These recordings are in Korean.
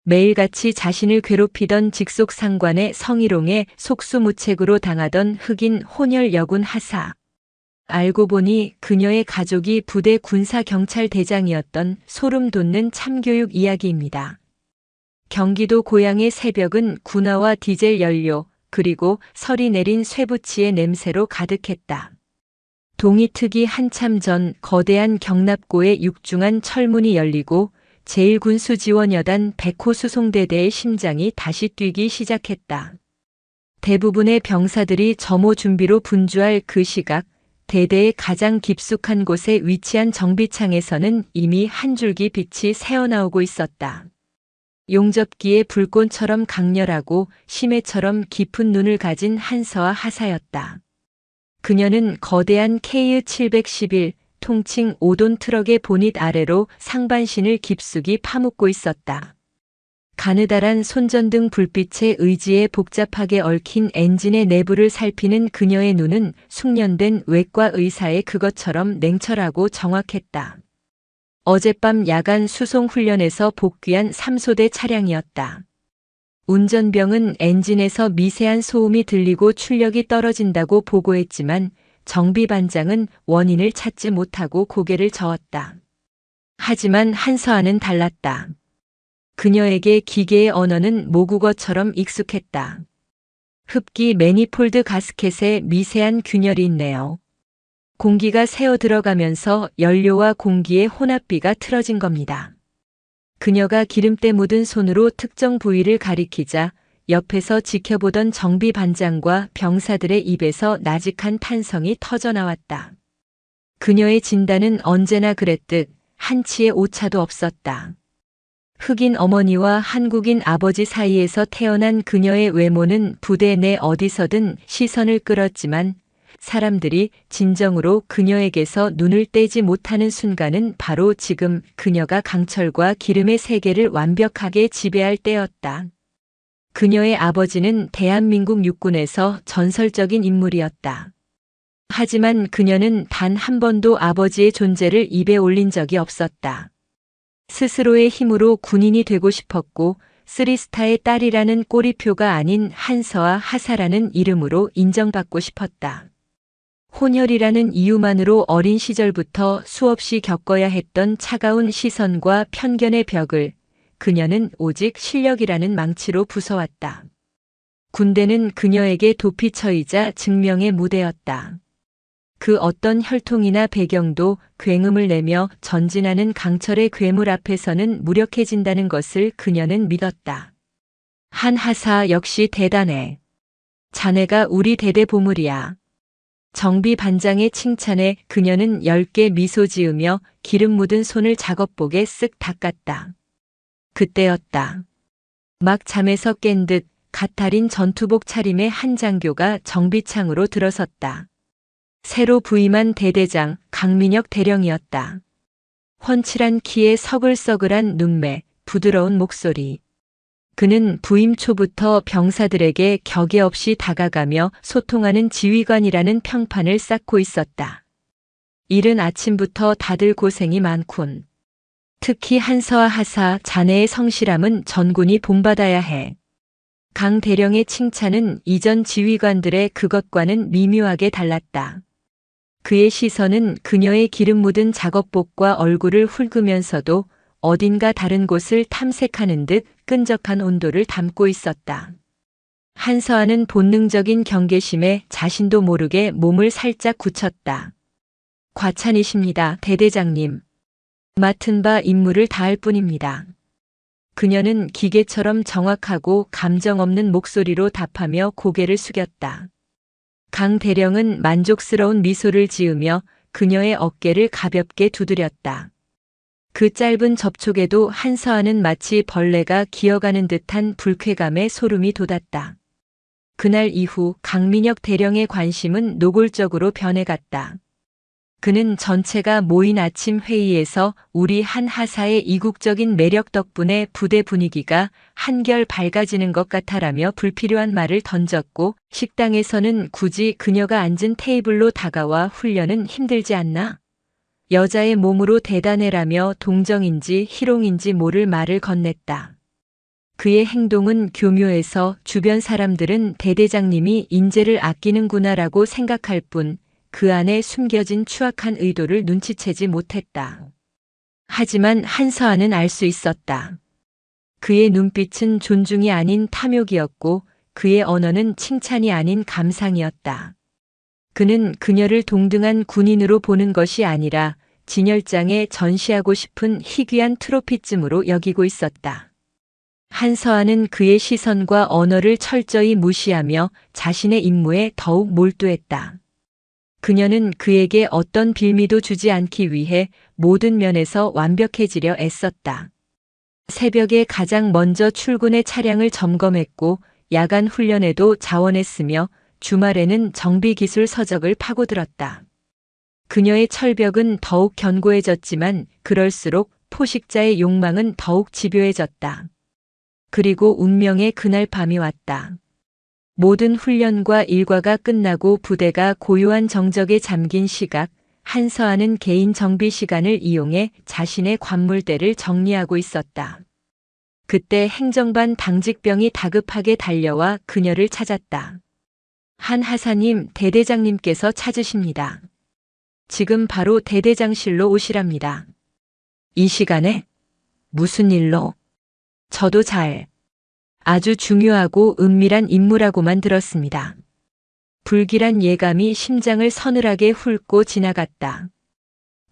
매일같이 자신을 괴롭히던 직속 상관의 성희롱에 속수무책으로 당하던 흑인 혼혈 여군 하사. 알고 보니 그녀의 가족이 부대 군사경찰대장이었던 소름 돋는 참교육 이야기입니다. 경기도 고양의 새벽은 군화와 디젤 연료, 그리고 설이 내린 쇠붙이의 냄새로 가득했다. 동이특위 한참 전 거대한 경납고의 육중한 철문이 열리고 제1군수지원여단 100호 수송대대의 심장이 다시 뛰기 시작했다. 대부분의 병사들이 점호 준비로 분주할 그 시각, 대대의 가장 깊숙한 곳에 위치한 정비창에서는 이미 한 줄기 빛이 새어나오고 있었다. 용접기의 불꽃처럼 강렬하고 심해처럼 깊은 눈을 가진 한서와 하사였다. 그녀는 거대한 KU-711 통칭 5돈 트럭의 보닛 아래로 상반신을 깊숙이 파묻고 있었다. 가느다란 손전등 불빛의 의지에 복잡하게 얽힌 엔진의 내부를 살피는 그녀의 눈은 숙련된 외과 의사의 그것처럼 냉철하고 정확했다. 어젯밤 야간 수송 훈련에서 복귀한 3소대 차량이었다. 운전병은 엔진에서 미세한 소음이 들리고 출력이 떨어진다고 보고했지만 정비반장은 원인을 찾지 못하고 고개를 저었다. 하지만 한서아는 달랐다. 그녀에게 기계의 언어는 모국어처럼 익숙했다. 흡기 매니폴드 가스켓에 미세한 균열이 있네요. 공기가 새어 들어가면서 연료와 공기의 혼합비가 틀어진 겁니다. 그녀가 기름때 묻은 손으로 특정 부위를 가리키자 옆에서 지켜보던 정비반장과 병사들의 입에서 나직한 탄성이 터져나왔다. 그녀의 진단은 언제나 그랬듯 한치의 오차도 없었다. 흑인 어머니와 한국인 아버지 사이에서 태어난 그녀의 외모는 부대 내 어디서든 시선을 끌었지만 사람들이 진정으로 그녀에게서 눈을 떼지 못하는 순간은 바로 지금 그녀가 강철과 기름의 세계를 완벽하게 지배할 때였다. 그녀의 아버지는 대한민국 육군에서 전설적인 인물이었다. 하지만 그녀는 단 한 번도 아버지의 존재를 입에 올린 적이 없었다. 스스로의 힘으로 군인이 되고 싶었고 3스타의 딸이라는 꼬리표가 아닌 한서와 하사라는 이름으로 인정받고 싶었다. 혼혈이라는 이유만으로 어린 시절부터 수없이 겪어야 했던 차가운 시선과 편견의 벽을 그녀는 오직 실력이라는 망치로 부숴왔다. 군대는 그녀에게 도피처이자 증명의 무대였다. 그 어떤 혈통이나 배경도 굉음을 내며 전진하는 강철의 괴물 앞에서는 무력해진다는 것을 그녀는 믿었다. 한하사 역시 대단해. 자네가 우리 대대 보물이야. 정비 반장의 칭찬에 그녀는 10개 미소 지으며 기름 묻은 손을 작업복에 쓱 닦았다. 그때였다. 막 잠에서 깬 듯 갓탈인 전투복 차림의 한 장교가 정비창으로 들어섰다. 새로 부임한 대대장 강민혁 대령이었다. 훤칠한 키에 서글서글한 눈매, 부드러운 목소리. 그는 부임 초부터 병사들에게 격에 없이 다가가며 소통하는 지휘관이라는 평판을 쌓고 있었다. 이른 아침부터 다들 고생이 많군. 특히 한서와 하사 자네의 성실함은 전군이 본받아야 해. 강 대령의 칭찬은 이전 지휘관들의 그것과는 미묘하게 달랐다. 그의 시선은 그녀의 기름 묻은 작업복과 얼굴을 훑으면서도 어딘가 다른 곳을 탐색하는 듯 끈적한 온도를 담고 있었다. 한서아는 본능적인 경계심에 자신도 모르게 몸을 살짝 굳혔다. 과찬이십니다, 대대장님. 맡은 바 임무를 다할 뿐입니다. 그녀는 기계처럼 정확하고 감정 없는 목소리로 답하며 고개를 숙였다. 강 대령은 만족스러운 미소를 지으며 그녀의 어깨를 가볍게 두드렸다. 그 짧은 접촉에도 한서아는 마치 벌레가 기어가는 듯한 불쾌감에 소름이 돋았다. 그날 이후 강민혁 대령의 관심은 노골적으로 변해갔다. 그는 전체가 모인 아침 회의에서 우리 한하사의 이국적인 매력 덕분에 부대 분위기가 한결 밝아지는 것 같아라며 불필요한 말을 던졌고 식당에서는 굳이 그녀가 앉은 테이블로 다가와 훈련은 힘들지 않나? 여자의 몸으로 대단해라며 동정인지 희롱인지 모를 말을 건넸다. 그의 행동은 교묘해서 주변 사람들은 대대장님이 인재를 아끼는구나라고 생각할 뿐 그 안에 숨겨진 추악한 의도를 눈치채지 못했다. 하지만 한서아는 알 수 있었다. 그의 눈빛은 존중이 아닌 탐욕이었고 그의 언어는 칭찬이 아닌 감상이었다. 그는 그녀를 동등한 군인으로 보는 것이 아니라 진열장에 전시하고 싶은 희귀한 트로피쯤으로 여기고 있었다. 한서아는 그의 시선과 언어를 철저히 무시하며 자신의 임무에 더욱 몰두했다. 그녀는 그에게 어떤 빌미도 주지 않기 위해 모든 면에서 완벽해지려 애썼다. 새벽에 가장 먼저 출근해 차량을 점검했고 야간 훈련에도 자원했으며 주말에는 정비기술 서적을 파고들었다. 그녀의 철벽은 더욱 견고해졌지만 그럴수록 포식자의 욕망은 더욱 집요해졌다. 그리고 운명의 그날 밤이 왔다. 모든 훈련과 일과가 끝나고 부대가 고요한 정적에 잠긴 시각, 한서아는 개인 정비 시간을 이용해 자신의 관물대를 정리하고 있었다. 그때 행정반 당직병이 다급하게 달려와 그녀를 찾았다. 한 하사님, 대대장님께서 찾으십니다. 지금 바로 대대장실로 오시랍니다. 이 시간에? 무슨 일로? 저도 아주 중요하고 은밀한 임무라고만 들었습니다. 불길한 예감이 심장을 서늘하게 훑고 지나갔다.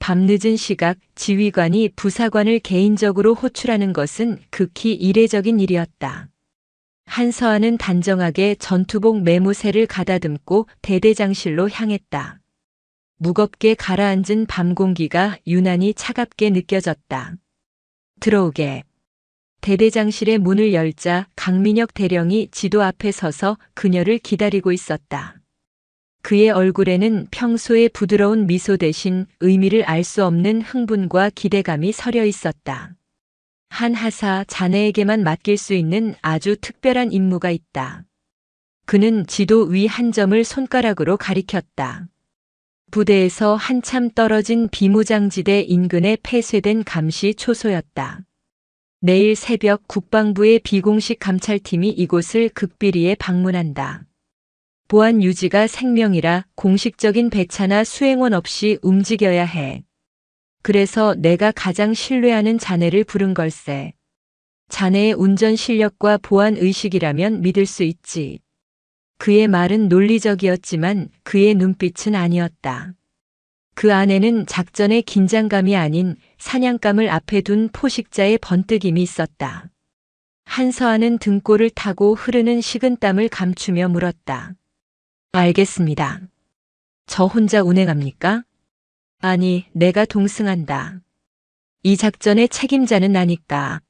밤늦은 시각 지휘관이 부사관을 개인적으로 호출하는 것은 극히 이례적인 일이었다. 한서아는 단정하게 전투복 매무새를 가다듬고 대대장실로 향했다. 무겁게 가라앉은 밤 공기가 유난히 차갑게 느껴졌다. 들어오게. 대대장실의 문을 열자 강민혁 대령이 지도 앞에 서서 그녀를 기다리고 있었다. 그의 얼굴에는 평소의 부드러운 미소 대신 의미를 알 수 없는 흥분과 기대감이 서려 있었다. 한 하사, 자네에게만 맡길 수 있는 아주 특별한 임무가 있다. 그는 지도 위 한 점을 손가락으로 가리켰다. 부대에서 한참 떨어진 비무장지대 인근에 폐쇄된 감시 초소였다. 내일 새벽 국방부의 비공식 감찰팀이 이곳을 극비리에 방문한다. 보안 유지가 생명이라 공식적인 배차나 수행원 없이 움직여야 해. 그래서 내가 가장 신뢰하는 자네를 부른 걸세. 자네의 운전 실력과 보안 의식이라면 믿을 수 있지. 그의 말은 논리적이었지만 그의 눈빛은 아니었다. 그 안에는 작전의 긴장감이 아닌 사냥감을 앞에 둔 포식자의 번뜩임이 있었다. 한서아는 등골을 타고 흐르는 식은땀을 감추며 물었다. 알겠습니다. 저 혼자 운행합니까? 아니, 내가 동승한다. 이 작전의 책임자는 나니까.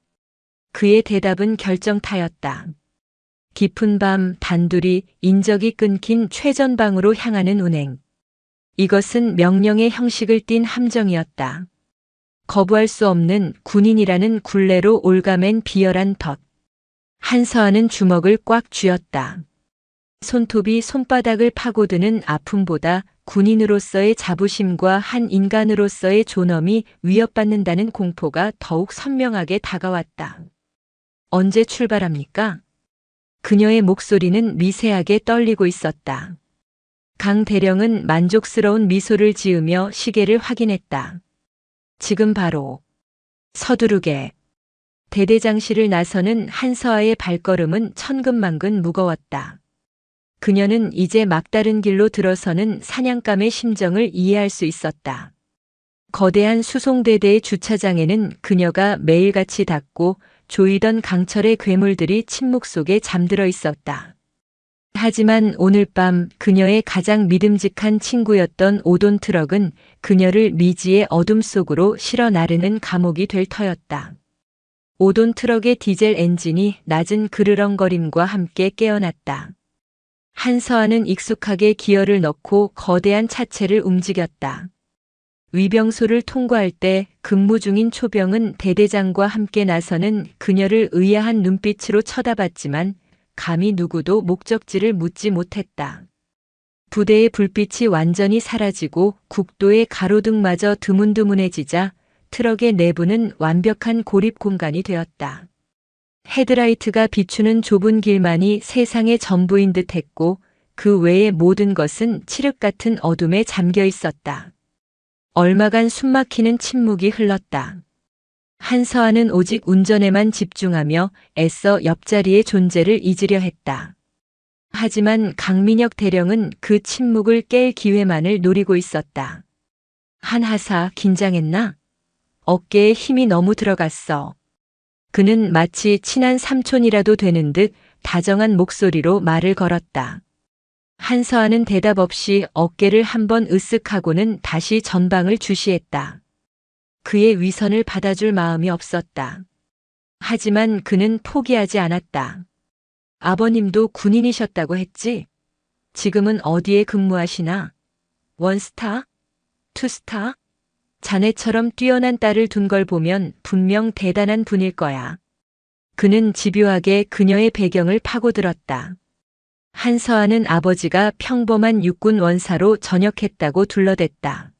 그의 대답은 결정타였다. 깊은 밤 단둘이 인적이 끊긴 최전방으로 향하는 운행. 이것은 명령의 형식을 띤 함정이었다. 거부할 수 없는 군인이라는 굴레로 올가맨 비열한 덫. 한서아는 주먹을 꽉 쥐었다. 손톱이 손바닥을 파고드는 아픔보다 군인으로서의 자부심과 한 인간으로서의 존엄이 위협받는다는 공포가 더욱 선명하게 다가왔다. 언제 출발합니까? 그녀의 목소리는 미세하게 떨리고 있었다. 강 대령은 만족스러운 미소를 지으며 시계를 확인했다. 지금 바로. 서두르게. 대대장실을 나서는 한서아의 발걸음은 천근만근 무거웠다. 그녀는 이제 막다른 길로 들어서는 사냥감의 심정을 이해할 수 있었다. 거대한 수송대대의 주차장에는 그녀가 매일같이 닿고 조이던 강철의 괴물들이 침묵 속에 잠들어 있었다. 하지만 오늘 밤 그녀의 가장 믿음직한 친구였던 오돈 트럭은 그녀를 미지의 어둠 속으로 실어 나르는 감옥이 될 터였다. 오돈 트럭의 디젤 엔진이 낮은 그르렁거림과 함께 깨어났다. 한서아는 익숙하게 기어를 넣고 거대한 차체를 움직였다. 위병소를 통과할 때 근무 중인 초병은 대대장과 함께 나서는 그녀를 의아한 눈빛으로 쳐다봤지만 감히 누구도 목적지를 묻지 못했다. 부대의 불빛이 완전히 사라지고 국도의 가로등마저 드문드문해지자 트럭의 내부는 완벽한 고립 공간이 되었다. 헤드라이트가 비추는 좁은 길만이 세상의 전부인 듯 했고 그 외의 모든 것은 칠흑 같은 어둠에 잠겨 있었다. 얼마간 숨막히는 침묵이 흘렀다. 한서아는 오직 운전에만 집중하며 애써 옆자리의 존재를 잊으려 했다. 하지만 강민혁 대령은 그 침묵을 깰 기회만을 노리고 있었다. 한하사 긴장했나? 어깨에 힘이 너무 들어갔어. 그는 마치 친한 삼촌이라도 되는 듯 다정한 목소리로 말을 걸었다. 한서아는 대답 없이 어깨를 한번 으쓱하고는 다시 전방을 주시했다. 그의 위선을 받아줄 마음이 없었다. 하지만 그는 포기하지 않았다. 아버님도 군인이셨다고 했지? 지금은 어디에 근무하시나? 원스타? 투스타? 자네처럼 뛰어난 딸을 둔 걸 보면 분명 대단한 분일 거야. 그는 집요하게 그녀의 배경을 파고들었다. 한서아는 아버지가 평범한 육군 원사로 전역했다고 둘러댔다.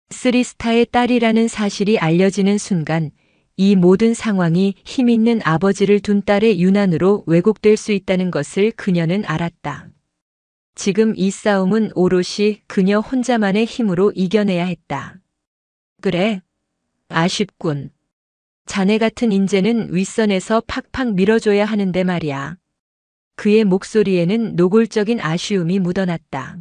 쓰리스타의 딸이라는 사실이 알려지는 순간 이 모든 상황이 힘있는 아버지를 둔 딸의 유난으로 왜곡될 수 있다는 것을 그녀는 알았다. 지금 이 싸움은 오롯이 그녀 혼자만의 힘으로 이겨내야 했다. 그래, 아쉽군. 자네 같은 인재는 윗선에서 팍팍 밀어줘야 하는데 말이야. 그의 목소리에는 노골적인 아쉬움이 묻어났다.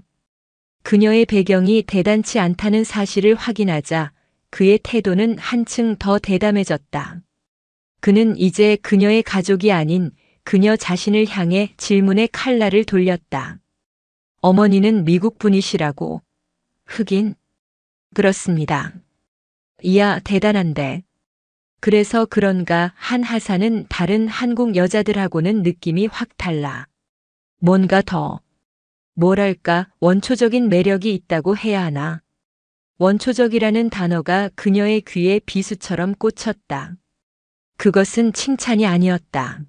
그녀의 배경이 대단치 않다는 사실을 확인하자 그의 태도는 한층 더 대담해졌다. 그는 이제 그녀의 가족이 아닌 그녀 자신을 향해 질문의 칼날을 돌렸다. 어머니는 미국 분이시라고. 흑인? 그렇습니다. 이야, 대단한데. 그래서 그런가 한하사는 다른 한국 여자들하고는 느낌이 확 달라. 뭔가 더, 뭐랄까, 원초적인 매력이 있다고 해야 하나. 원초적이라는 단어가 그녀의 귀에 비수처럼 꽂혔다. 그것은 칭찬이 아니었다.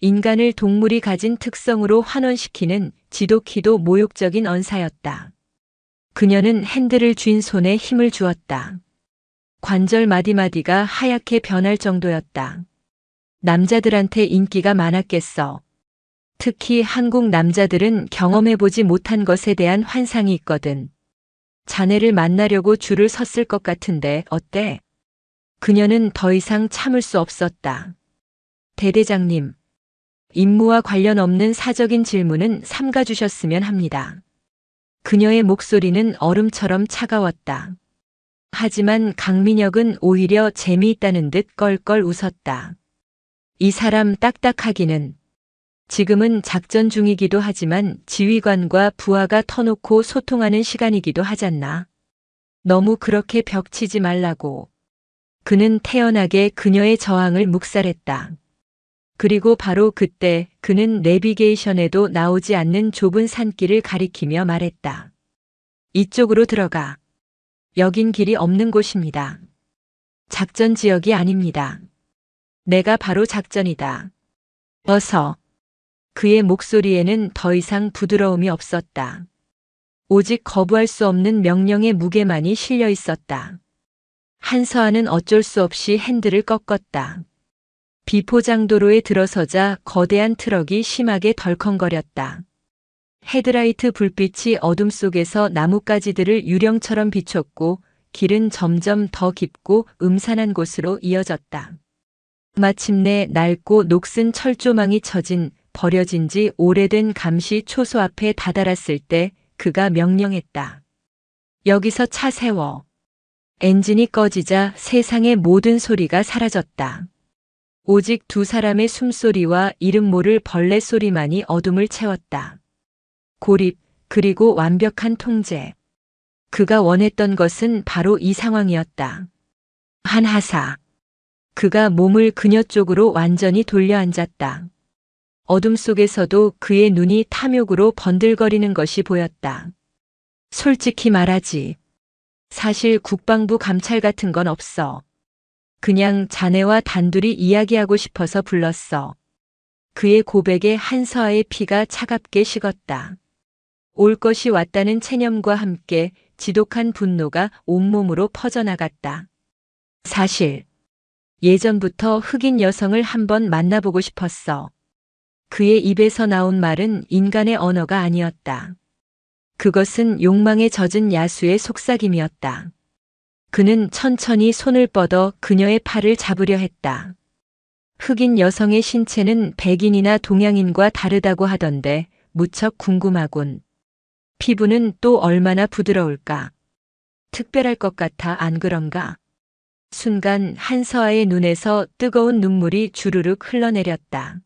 인간을 동물이 가진 특성으로 환원시키는 지독히도 모욕적인 언사였다. 그녀는 핸들을 쥔 손에 힘을 주었다. 관절 마디마디가 하얗게 변할 정도였다. 남자들한테 인기가 많았겠어. 특히 한국 남자들은 경험해보지 못한 것에 대한 환상이 있거든. 자네를 만나려고 줄을 섰을 것 같은데 어때? 그녀는 더 이상 참을 수 없었다. 대대장님, 임무와 관련 없는 사적인 질문은 삼가주셨으면 합니다. 그녀의 목소리는 얼음처럼 차가웠다. 하지만 강민혁은 오히려 재미있다는 듯 껄껄 웃었다. 이 사람 딱딱하기는. 지금은 작전 중이기도 하지만 지휘관과 부하가 터놓고 소통하는 시간이기도 하잖나. 너무 그렇게 벽치지 말라고. 그는 태연하게 그녀의 저항을 묵살했다. 그리고 바로 그때 그는 내비게이션에도 나오지 않는 좁은 산길을 가리키며 말했다. 이쪽으로 들어가. 여긴 길이 없는 곳입니다. 작전 지역이 아닙니다. 내가 바로 작전이다. 어서. 그의 목소리에는 더 이상 부드러움이 없었다. 오직 거부할 수 없는 명령의 무게만이 실려 있었다. 한서아는 어쩔 수 없이 핸들을 꺾었다. 비포장도로에 들어서자 거대한 트럭이 심하게 덜컹거렸다. 헤드라이트 불빛이 어둠 속에서 나뭇가지들을 유령처럼 비췄고 길은 점점 더 깊고 음산한 곳으로 이어졌다. 마침내 낡고 녹슨 철조망이 쳐진 버려진 지 오래된 감시 초소 앞에 다다랐을 때 그가 명령했다. 여기서 차 세워. 엔진이 꺼지자 세상의 모든 소리가 사라졌다. 오직 두 사람의 숨소리와 이름 모를 벌레 소리만이 어둠을 채웠다. 고립, 그리고 완벽한 통제. 그가 원했던 것은 바로 이 상황이었다. 한하사. 그가 몸을 그녀 쪽으로 완전히 돌려 앉았다. 어둠 속에서도 그의 눈이 탐욕으로 번들거리는 것이 보였다. 솔직히 말하지. 사실 국방부 감찰 같은 건 없어. 그냥 자네와 단둘이 이야기하고 싶어서 불렀어. 그의 고백에 한서아의 피가 차갑게 식었다. 올 것이 왔다는 체념과 함께 지독한 분노가 온몸으로 퍼져나갔다. 사실 예전부터 흑인 여성을 한번 만나보고 싶었어. 그의 입에서 나온 말은 인간의 언어가 아니었다. 그것은 욕망에 젖은 야수의 속삭임이었다. 그는 천천히 손을 뻗어 그녀의 팔을 잡으려 했다. 흑인 여성의 신체는 백인이나 동양인과 다르다고 하던데 무척 궁금하군. 피부는 또 얼마나 부드러울까? 특별할 것 같아, 안 그런가? 순간 한서아의 눈에서 뜨거운 눈물이 주르륵 흘러내렸다.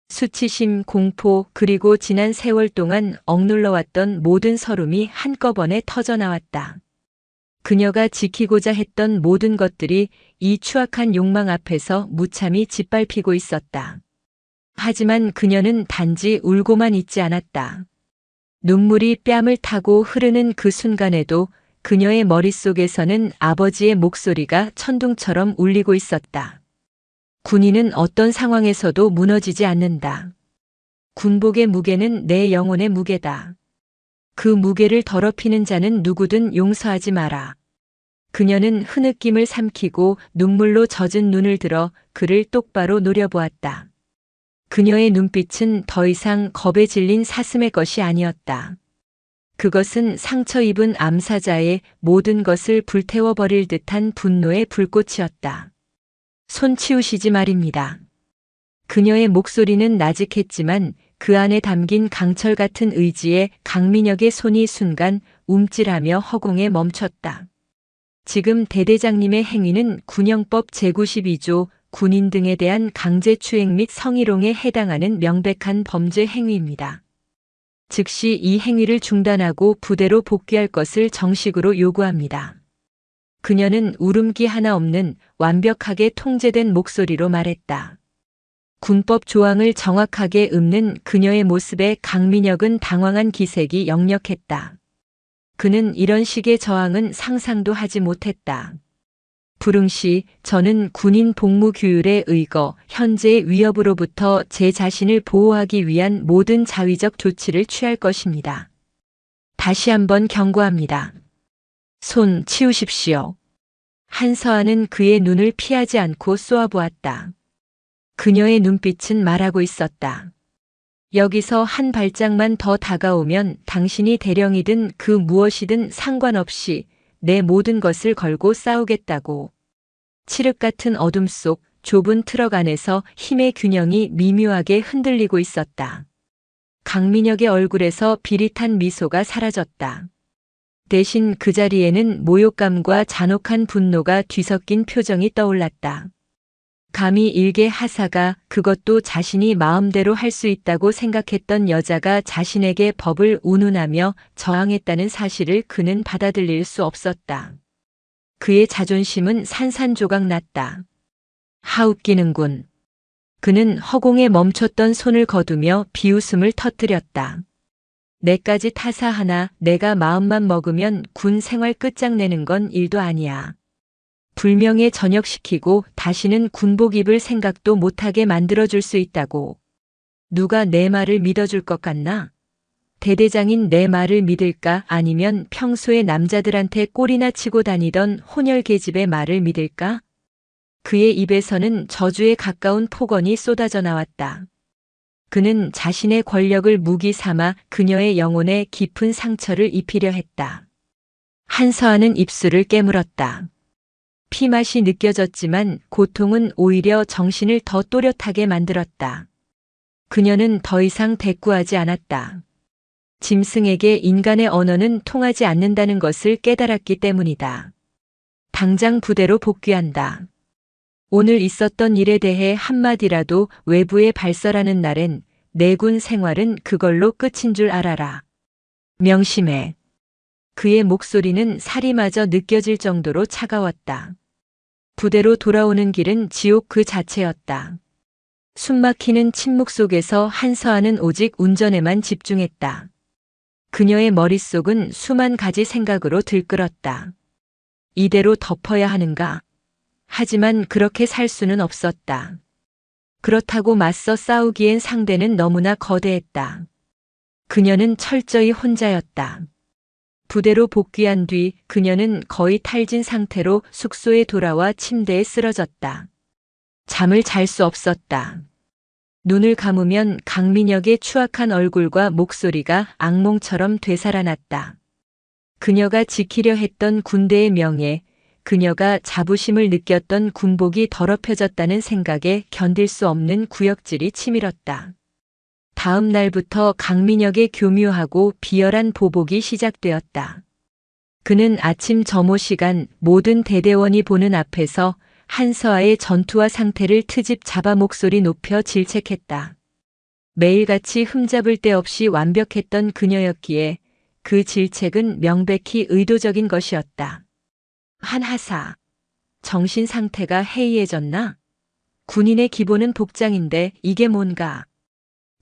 수치심, 공포, 그리고 지난 세월 동안 억눌러왔던 모든 서름이 한꺼번에 터져나왔다. 그녀가 지키고자 했던 모든 것들이 이 추악한 욕망 앞에서 무참히 짓밟히고 있었다. 하지만 그녀는 단지 울고만 있지 않았다. 눈물이 뺨을 타고 흐르는 그 순간에도 그녀의 머릿속에서는 아버지의 목소리가 천둥처럼 울리고 있었다. 군인은 어떤 상황에서도 무너지지 않는다. 군복의 무게는 내 영혼의 무게다. 그 무게를 더럽히는 자는 누구든 용서하지 마라. 그녀는 흐느낌을 삼키고 눈물로 젖은 눈을 들어 그를 똑바로 노려보았다. 그녀의 눈빛은 더 이상 겁에 질린 사슴의 것이 아니었다. 그것은 상처 입은 암사자의 모든 것을 불태워버릴 듯한 분노의 불꽃이었다. 손 치우시지 말입니다. 그녀의 목소리는 나직했지만 그 안에 담긴 강철 같은 의지에 강민혁의 손이 순간 움찔하며 허공에 멈췄다. 지금 대대장님의 행위는 군형법 제92조 군인 등에 대한 강제추행 및 성희롱에 해당하는 명백한 범죄 행위입니다. 즉시 이 행위를 중단하고 부대로 복귀할 것을 정식으로 요구합니다. 그녀는 울음기 하나 없는 완벽하게 통제된 목소리로 말했다. 군법 조항을 정확하게 읊는 그녀의 모습에 강민혁은 당황한 기색이 역력했다. 그는 이런 식의 저항은 상상도 하지 못했다. 불응시 저는 군인 복무 규율에 의거 현재의 위협으로부터 제 자신을 보호하기 위한 모든 자위적 조치를 취할 것입니다. 다시 한번 경고합니다. 손 치우십시오. 한서아는 그의 눈을 피하지 않고 쏘아보았다. 그녀의 눈빛은 말하고 있었다. 여기서 한 발짝만 더 다가오면 당신이 대령이든 그 무엇이든 상관없이 내 모든 것을 걸고 싸우겠다고. 칠흑 같은 어둠 속 좁은 트럭 안에서 힘의 균형이 미묘하게 흔들리고 있었다. 강민혁의 얼굴에서 비릿한 미소가 사라졌다. 대신 그 자리에는 모욕감과 잔혹한 분노가 뒤섞인 표정이 떠올랐다. 감히 일개 하사가, 그것도 자신이 마음대로 할 수 있다고 생각했던 여자가 자신에게 법을 운운하며 저항했다는 사실을 그는 받아들일 수 없었다. 그의 자존심은 산산조각 났다. 하웃기는군. 그는 허공에 멈췄던 손을 거두며 비웃음을 터뜨렸다. 내까지 타사 하나, 내가 마음만 먹으면 군 생활 끝장내는 건 일도 아니야. 불명예 전역시키고 다시는 군복 입을 생각도 못하게 만들어줄 수 있다고. 누가 내 말을 믿어줄 것 같나? 대대장인 내 말을 믿을까? 아니면 평소에 남자들한테 꼬리나 치고 다니던 혼혈 계집의 말을 믿을까? 그의 입에서는 저주에 가까운 폭언이 쏟아져 나왔다. 그는 자신의 권력을 무기 삼아 그녀의 영혼에 깊은 상처를 입히려 했다. 한서아는 입술을 깨물었다. 피맛이 느껴졌지만 고통은 오히려 정신을 더 또렷하게 만들었다. 그녀는 더 이상 대꾸하지 않았다. 짐승에게 인간의 언어는 통하지 않는다는 것을 깨달았기 때문이다. 당장 부대로 복귀한다. 오늘 있었던 일에 대해 한마디라도 외부에 발설하는 날엔 내군 생활은 그걸로 끝인 줄 알아라. 명심해. 그의 목소리는 살이마저 느껴질 정도로 차가웠다. 부대로 돌아오는 길은 지옥 그 자체였다. 숨막히는 침묵 속에서 한서아는 오직 운전에만 집중했다. 그녀의 머릿속은 수만 가지 생각으로 들끓었다. 이대로 덮어야 하는가? 하지만 그렇게 살 수는 없었다. 그렇다고 맞서 싸우기엔 상대는 너무나 거대했다. 그녀는 철저히 혼자였다. 부대로 복귀한 뒤 그녀는 거의 탈진 상태로 숙소에 돌아와 침대에 쓰러졌다. 잠을 잘 수 없었다. 눈을 감으면 강민혁의 추악한 얼굴과 목소리가 악몽처럼 되살아났다. 그녀가 지키려 했던 군대의 명예, 그녀가 자부심을 느꼈던 군복이 더럽혀졌다는 생각에 견딜 수 없는 구역질이 치밀었다. 다음 날부터 강민혁의 교묘하고 비열한 보복이 시작되었다. 그는 아침 점호 시간 모든 대대원이 보는 앞에서 한서아의 전투와 상태를 트집 잡아 목소리 높여 질책했다. 매일같이 흠잡을 데 없이 완벽했던 그녀였기에 그 질책은 명백히 의도적인 것이었다. 한하사, 정신 상태가 해이해졌나? 군인의 기본은 복장인데 이게 뭔가?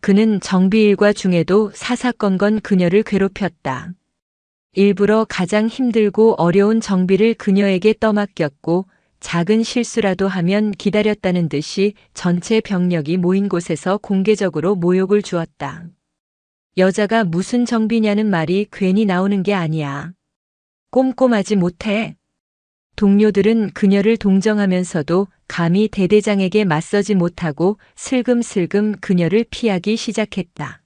그는 정비일과 중에도 사사건건 그녀를 괴롭혔다. 일부러 가장 힘들고 어려운 정비를 그녀에게 떠맡겼고 작은 실수라도 하면 기다렸다는 듯이 전체 병력이 모인 곳에서 공개적으로 모욕을 주었다. 여자가 무슨 정비냐는 말이 괜히 나오는 게 아니야. 꼼꼼하지 못해. 동료들은 그녀를 동정하면서도 감히 대대장에게 맞서지 못하고 슬금슬금 그녀를 피하기 시작했다.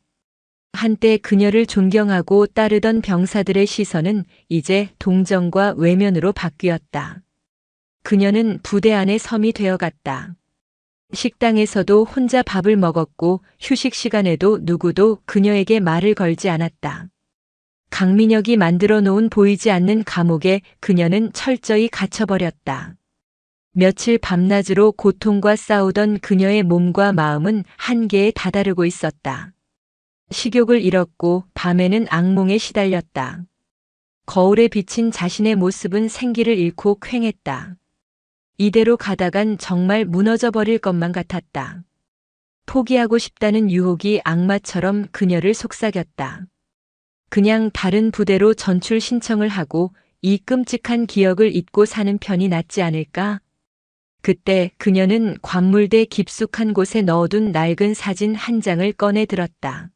한때 그녀를 존경하고 따르던 병사들의 시선은 이제 동정과 외면으로 바뀌었다. 그녀는 부대 안의 섬이 되어갔다. 식당에서도 혼자 밥을 먹었고 휴식 시간에도 누구도 그녀에게 말을 걸지 않았다. 강민혁이 만들어 놓은 보이지 않는 감옥에 그녀는 철저히 갇혀버렸다. 며칠 밤낮으로 고통과 싸우던 그녀의 몸과 마음은 한계에 다다르고 있었다. 식욕을 잃었고 밤에는 악몽에 시달렸다. 거울에 비친 자신의 모습은 생기를 잃고 퀭했다. 이대로 가다간 정말 무너져 버릴 것만 같았다. 포기하고 싶다는 유혹이 악마처럼 그녀를 속삭였다. 그냥 다른 부대로 전출 신청을 하고 이 끔찍한 기억을 잊고 사는 편이 낫지 않을까? 그때 그녀는 관물대 깊숙한 곳에 넣어둔 낡은 사진 한 장을 꺼내 들었다.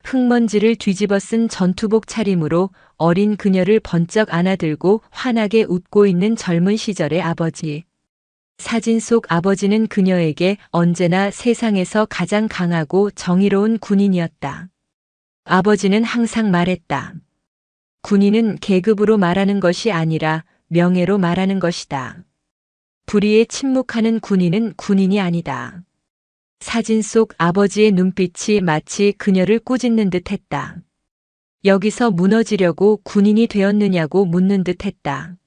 흙먼지를 뒤집어 쓴 전투복 차림으로 어린 그녀를 번쩍 안아들고 환하게 웃고 있는 젊은 시절의 아버지. 사진 속 아버지는 그녀에게 언제나 세상에서 가장 강하고 정의로운 군인이었다. 아버지는 항상 말했다. 군인은 계급으로 말하는 것이 아니라 명예로 말하는 것이다. 불의에 침묵하는 군인은 군인이 아니다. 사진 속 아버지의 눈빛이 마치 그녀를 꾸짖는 듯 했다. 여기서 무너지려고 군인이 되었느냐고 묻는 듯 했다.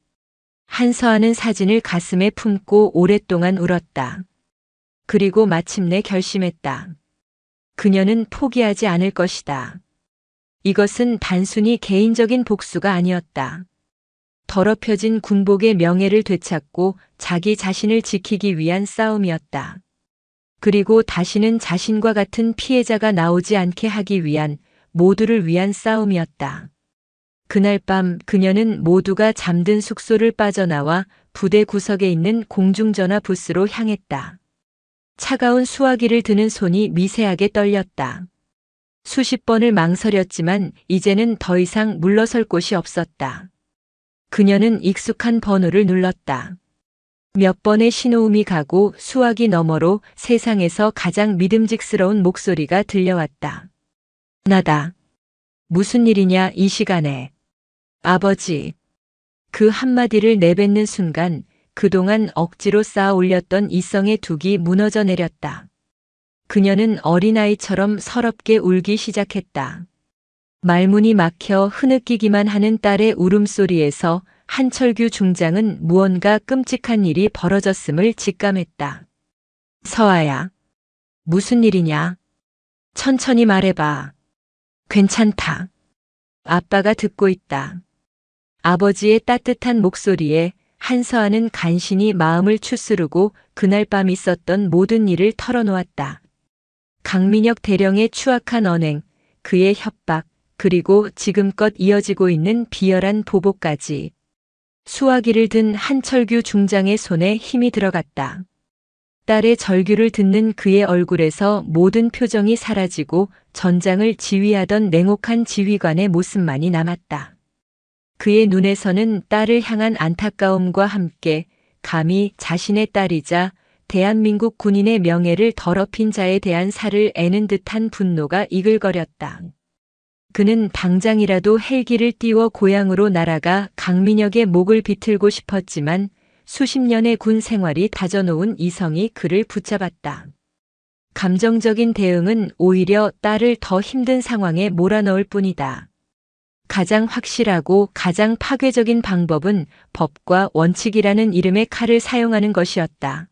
한서아는 사진을 가슴에 품고 오랫동안 울었다. 그리고 마침내 결심했다. 그녀는 포기하지 않을 것이다. 이것은 단순히 개인적인 복수가 아니었다. 더럽혀진 군복의 명예를 되찾고 자기 자신을 지키기 위한 싸움이었다. 그리고 다시는 자신과 같은 피해자가 나오지 않게 하기 위한, 모두를 위한 싸움이었다. 그날 밤 그녀는 모두가 잠든 숙소를 빠져나와 부대 구석에 있는 공중전화 부스로 향했다. 차가운 수화기를 드는 손이 미세하게 떨렸다. 수십 번을 망설였지만 이제는 더 이상 물러설 곳이 없었다. 그녀는 익숙한 번호를 눌렀다. 몇 번의 신호음이 가고 수화기 너머로 세상에서 가장 믿음직스러운 목소리가 들려왔다. 나다. 무슨 일이냐 이 시간에. 아버지. 그 한마디를 내뱉는 순간 그동안 억지로 쌓아 올렸던 이성의 둑이 무너져 내렸다. 그녀는 어린아이처럼 서럽게 울기 시작했다. 말문이 막혀 흐느끼기만 하는 딸의 울음소리에서 한철규 중장은 무언가 끔찍한 일이 벌어졌음을 직감했다. 서아야. 무슨 일이냐? 천천히 말해봐. 괜찮다. 아빠가 듣고 있다. 아버지의 따뜻한 목소리에 한서아는 간신히 마음을 추스르고 그날 밤 있었던 모든 일을 털어놓았다. 강민혁 대령의 추악한 언행, 그의 협박, 그리고 지금껏 이어지고 있는 비열한 보복까지. 수화기를 든 한철규 중장의 손에 힘이 들어갔다. 딸의 절규를 듣는 그의 얼굴에서 모든 표정이 사라지고 전장을 지휘하던 냉혹한 지휘관의 모습만이 남았다. 그의 눈에서는 딸을 향한 안타까움과 함께 감히 자신의 딸이자 대한민국 군인의 명예를 더럽힌 자에 대한 살을 애는 듯한 분노가 이글거렸다. 그는 당장이라도 헬기를 띄워 고향으로 날아가 강민혁의 목을 비틀고 싶었지만 수십 년의 군 생활이 다져놓은 이성이 그를 붙잡았다. 감정적인 대응은 오히려 딸을 더 힘든 상황에 몰아넣을 뿐이다. 가장 확실하고 가장 파괴적인 방법은 법과 원칙이라는 이름의 칼을 사용하는 것이었다.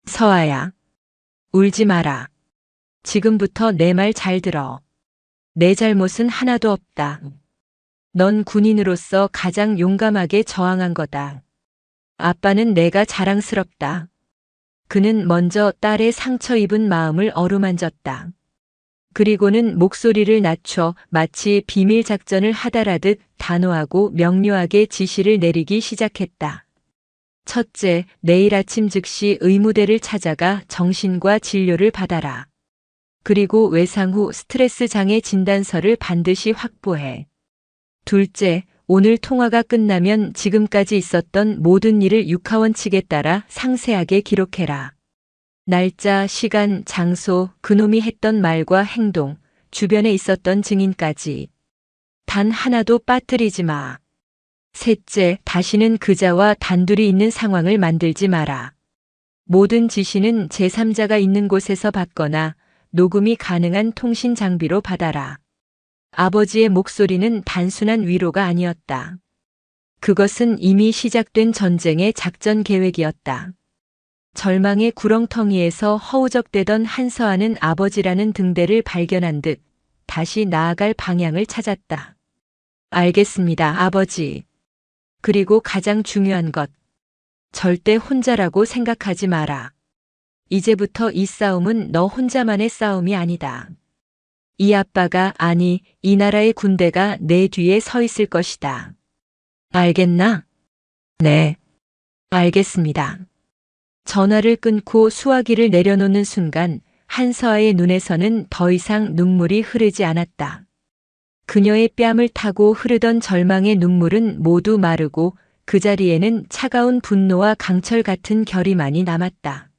서아야, 울지 마라. 지금부터 내 말 잘 들어. 내 잘못은 하나도 없다. 넌 군인으로서 가장 용감하게 저항한 거다. 아빠는 내가 자랑스럽다. 그는 먼저 딸의 상처 입은 마음을 어루만졌다. 그리고는 목소리를 낮춰 마치 비밀 작전을 하다라듯 단호하고 명료하게 지시를 내리기 시작했다. 첫째, 내일 아침 즉시 의무대를 찾아가 정신과 진료를 받아라. 그리고 외상 후 스트레스 장애 진단서를 반드시 확보해. 둘째, 오늘 통화가 끝나면 지금까지 있었던 모든 일을 육하원칙에 따라 상세하게 기록해라. 날짜, 시간, 장소, 그놈이 했던 말과 행동, 주변에 있었던 증인까지. 단 하나도 빠뜨리지 마. 셋째, 다시는 그자와 단둘이 있는 상황을 만들지 마라. 모든 지시는 제3자가 있는 곳에서 받거나 녹음이 가능한 통신 장비로 받아라. 아버지의 목소리는 단순한 위로가 아니었다. 그것은 이미 시작된 전쟁의 작전 계획이었다. 절망의 구렁텅이에서 허우적대던 한서아는 아버지라는 등대를 발견한 듯 다시 나아갈 방향을 찾았다. 알겠습니다, 아버지. 그리고 가장 중요한 것. 절대 혼자라고 생각하지 마라. 이제부터 이 싸움은 너 혼자만의 싸움이 아니다. 이 아빠가, 아니, 이 나라의 군대가 내 뒤에 서 있을 것이다. 알겠나? 네. 알겠습니다. 전화를 끊고 수화기를 내려놓는 순간 한서아의 눈에서는 더 이상 눈물이 흐르지 않았다. 그녀의 뺨을 타고 흐르던 절망의 눈물은 모두 마르고 그 자리에는 차가운 분노와 강철 같은 결의만이 남았다.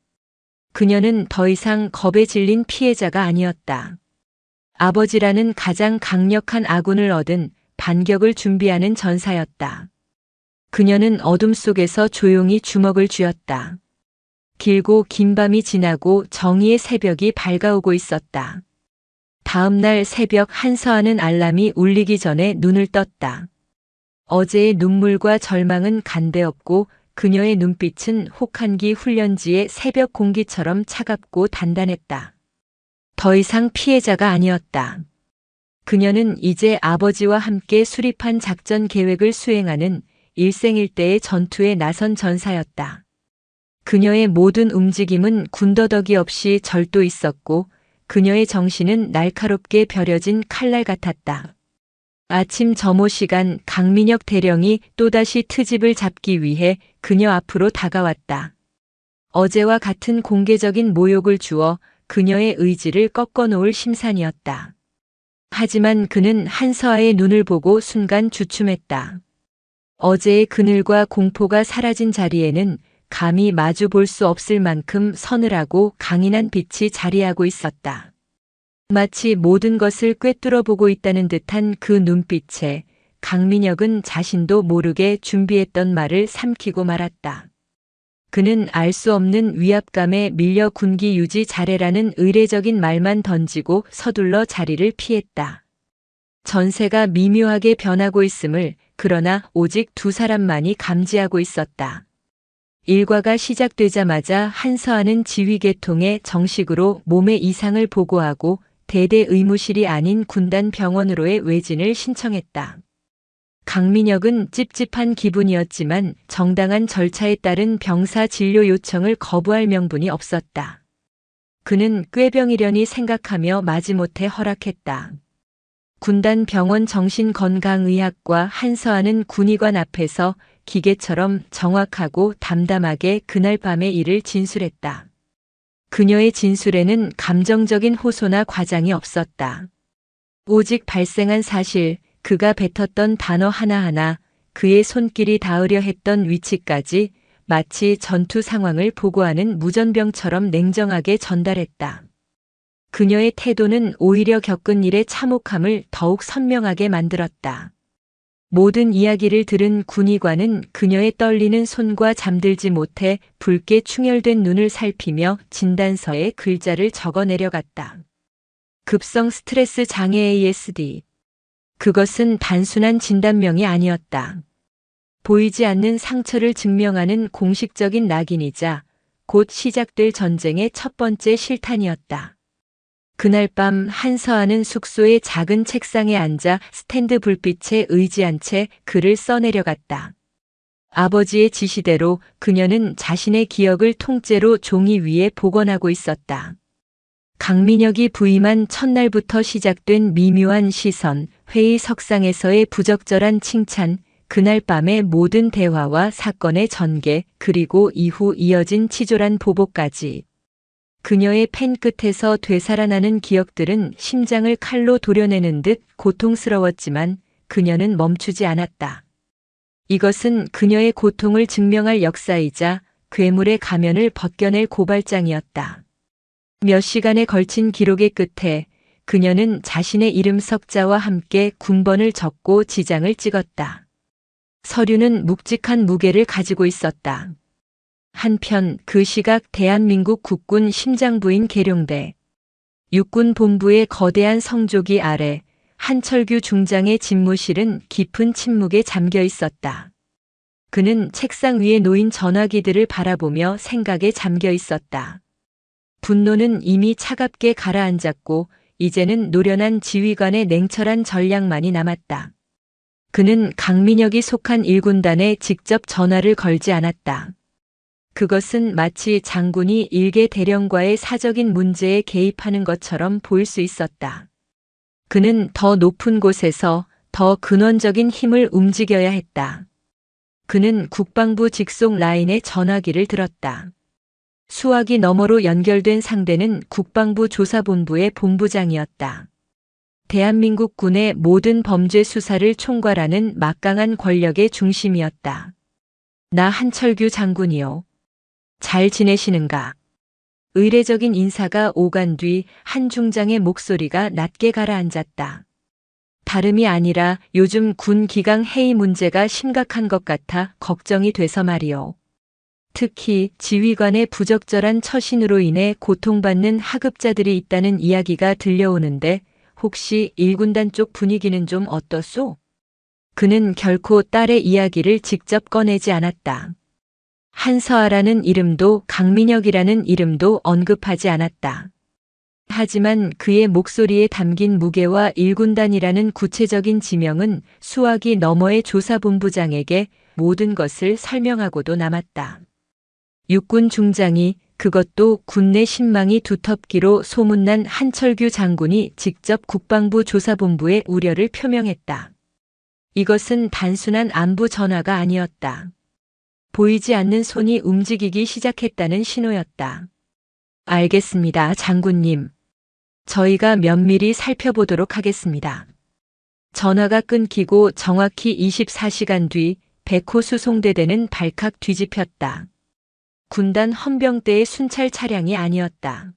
그녀는 더 이상 겁에 질린 피해자가 아니었다. 아버지라는 가장 강력한 아군을 얻은 반격을 준비하는 전사였다. 그녀는 어둠 속에서 조용히 주먹을 쥐었다. 길고 긴 밤이 지나고 정의의 새벽이 밝아오고 있었다. 다음 날 새벽 한서아는 알람이 울리기 전에 눈을 떴다. 어제의 눈물과 절망은 간데없고 그녀의 눈빛은 혹한기 훈련지의 새벽 공기처럼 차갑고 단단했다. 더 이상 피해자가 아니었다. 그녀는 이제 아버지와 함께 수립한 작전 계획을 수행하는 일생일대의 전투에 나선 전사였다. 그녀의 모든 움직임은 군더더기 없이 절도 있었고 그녀의 정신은 날카롭게 벼려진 칼날 같았다. 아침 점호 시간 강민혁 대령이 또다시 트집을 잡기 위해 그녀 앞으로 다가왔다. 어제와 같은 공개적인 모욕을 주어 그녀의 의지를 꺾어놓을 심산이었다. 하지만 그는 한서아의 눈을 보고 순간 주춤했다. 어제의 그늘과 공포가 사라진 자리에는 감히 마주 볼 수 없을 만큼 서늘하고 강인한 빛이 자리하고 있었다. 마치 모든 것을 꿰뚫어 보고 있다는 듯한 그 눈빛에 강민혁은 자신도 모르게 준비했던 말을 삼키고 말았다. 그는 알 수 없는 위압감에 밀려 군기 유지 잘해라는 의례적인 말만 던지고 서둘러 자리를 피했다. 전세가 미묘하게 변하고 있음을 그러나 오직 두 사람만이 감지하고 있었다. 일과가 시작되자마자 한서아는 지휘계통에 정식으로 몸의 이상을 보고하고 대대 의무실이 아닌 군단 병원으로의 외진을 신청했다. 강민혁은 찝찝한 기분이었지만 정당한 절차에 따른 병사 진료 요청을 거부할 명분이 없었다. 그는 꾀병이려니 생각하며 마지못해 허락했다. 군단 병원 정신건강의학과 한서아는 군의관 앞에서 기계처럼 정확하고 담담하게 그날 밤의 일을 진술했다. 그녀의 진술에는 감정적인 호소나 과장이 없었다. 오직 발생한 사실, 그가 뱉었던 단어 하나하나, 그의 손길이 닿으려 했던 위치까지 마치 전투 상황을 보고하는 무전병처럼 냉정하게 전달했다. 그녀의 태도는 오히려 겪은 일의 참혹함을 더욱 선명하게 만들었다. 모든 이야기를 들은 군의관은 그녀의 떨리는 손과 잠들지 못해 붉게 충혈된 눈을 살피며 진단서에 글자를 적어 내려갔다. 급성 스트레스 장애 ASD. 그것은 단순한 진단명이 아니었다. 보이지 않는 상처를 증명하는 공식적인 낙인이자 곧 시작될 전쟁의 첫 번째 실탄이었다. 그날 밤 한서아는 숙소의 작은 책상에 앉아 스탠드 불빛에 의지한 채 글을 써내려갔다. 아버지의 지시대로 그녀는 자신의 기억을 통째로 종이 위에 복원하고 있었다. 강민혁이 부임한 첫날부터 시작된 미묘한 시선, 회의석상에서의 부적절한 칭찬, 그날 밤의 모든 대화와 사건의 전개, 그리고 이후 이어진 치졸한 보복까지. 그녀의 펜 끝에서 되살아나는 기억들은 심장을 칼로 도려내는 듯 고통스러웠지만 그녀는 멈추지 않았다. 이것은 그녀의 고통을 증명할 역사이자 괴물의 가면을 벗겨낼 고발장이었다. 몇 시간에 걸친 기록의 끝에 그녀는 자신의 이름 석자와 함께 군번을 적고 지장을 찍었다. 서류는 묵직한 무게를 가지고 있었다. 한편 그 시각 대한민국 국군 심장부인 계룡대 육군 본부의 거대한 성조기 아래 한철규 중장의 집무실은 깊은 침묵에 잠겨 있었다. 그는 책상 위에 놓인 전화기들을 바라보며 생각에 잠겨 있었다. 분노는 이미 차갑게 가라앉았고 이제는 노련한 지휘관의 냉철한 전략만이 남았다. 그는 강민혁이 속한 1군단에 직접 전화를 걸지 않았다. 그것은 마치 장군이 일개 대령과의 사적인 문제에 개입하는 것처럼 보일 수 있었다. 그는 더 높은 곳에서 더 근원적인 힘을 움직여야 했다. 그는 국방부 직속 라인의 전화기를 들었다. 수화기 너머로 연결된 상대는 국방부 조사본부의 본부장이었다. 대한민국 군의 모든 범죄 수사를 총괄하는 막강한 권력의 중심이었다. 나 한철규 장군이요. 잘 지내시는가? 의례적인 인사가 오간 뒤 한 중장의 목소리가 낮게 가라앉았다. 다름이 아니라 요즘 군 기강 해이 문제가 심각한 것 같아 걱정이 돼서 말이오. 특히 지휘관의 부적절한 처신으로 인해 고통받는 하급자들이 있다는 이야기가 들려오는데 혹시 1군단 쪽 분위기는 좀 어떻소? 그는 결코 딸의 이야기를 직접 꺼내지 않았다. 한서아라는 이름도 강민혁이라는 이름도 언급하지 않았다. 하지만 그의 목소리에 담긴 무게와 1군단이라는 구체적인 지명은 수화기 너머의 조사본부장에게 모든 것을 설명하고도 남았다. 육군 중장이, 그것도 군내 신망이 두텁기로 소문난 한철규 장군이 직접 국방부 조사본부에 우려를 표명했다. 이것은 단순한 안부 전화가 아니었다. 보이지 않는 손이 움직이기 시작했다는 신호였다. 알겠습니다, 장군님. 저희가 면밀히 살펴보도록 하겠습니다. 전화가 끊기고 정확히 24시간 뒤 100호 수송대대는 발칵 뒤집혔다. 군단 헌병대의 순찰 차량이 아니었다.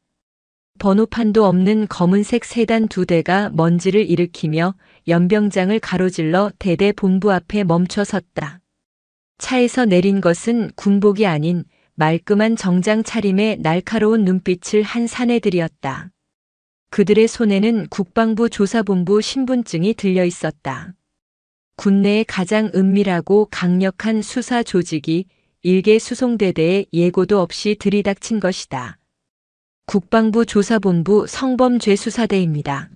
번호판도 없는 검은색 세단 2대가 먼지를 일으키며 연병장을 가로질러 대대 본부 앞에 멈춰 섰다. 차에서 내린 것은 군복이 아닌 말끔한 정장 차림의 날카로운 눈빛을 한 사내들이었다. 그들의 손에는 국방부 조사본부 신분증이 들려 있었다. 군내의 가장 은밀하고 강력한 수사 조직이 일개 수송대대에 예고도 없이 들이닥친 것이다. 국방부 조사본부 성범죄수사대입니다.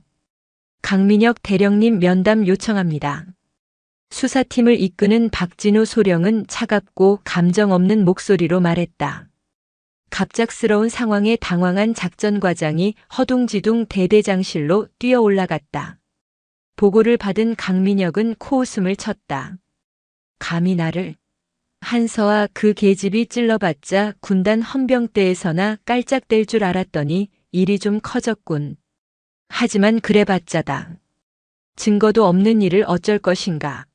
강민혁 대령님 면담 요청합니다. 수사팀을 이끄는 박진우 소령은 차갑고 감정 없는 목소리로 말했다. 갑작스러운 상황에 당황한 작전과장이 허둥지둥 대대장실로 뛰어 올라갔다. 보고를 받은 강민혁은 코웃음을 쳤다. 감히 나를. 한서와 그 계집이 찔러봤자 군단 헌병대에서나 깔짝댈 줄 알았더니 일이 좀 커졌군. 하지만 그래봤자다. 증거도 없는 일을 어쩔 것인가.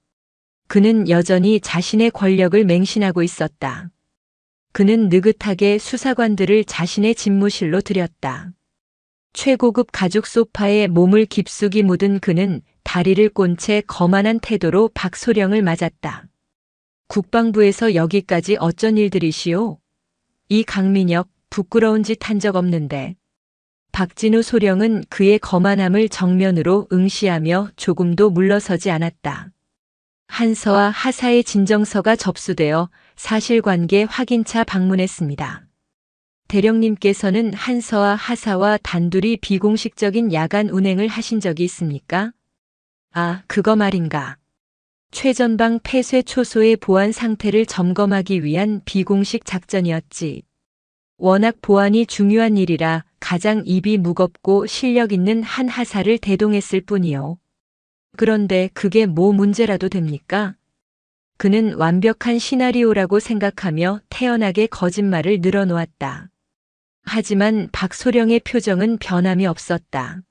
그는 여전히 자신의 권력을 맹신하고 있었다. 그는 느긋하게 수사관들을 자신의 집무실로 들였다. 최고급 가죽 소파에 몸을 깊숙이 묻은 그는 다리를 꼰 채 거만한 태도로 박소령을 맞았다. 국방부에서 여기까지 어쩐 일들이시오? 이 강민혁 부끄러운 짓 한 적 없는데. 박진우 소령은 그의 거만함을 정면으로 응시하며 조금도 물러서지 않았다. 한서와 하사의 진정서가 접수되어 사실관계 확인차 방문했습니다. 대령님께서는 한서와 하사와 단둘이 비공식적인 야간 운행을 하신 적이 있습니까? 아, 그거 말인가. 최전방 폐쇄 초소의 보안 상태를 점검하기 위한 비공식 작전이었지. 워낙 보안이 중요한 일이라 가장 입이 무겁고 실력 있는 한 하사를 대동했을 뿐이요. 그런데 그게 뭐 문제라도 됩니까? 그는 완벽한 시나리오라고 생각하며 태연하게 거짓말을 늘어놓았다. 하지만 박소령의 표정은 변함이 없었다.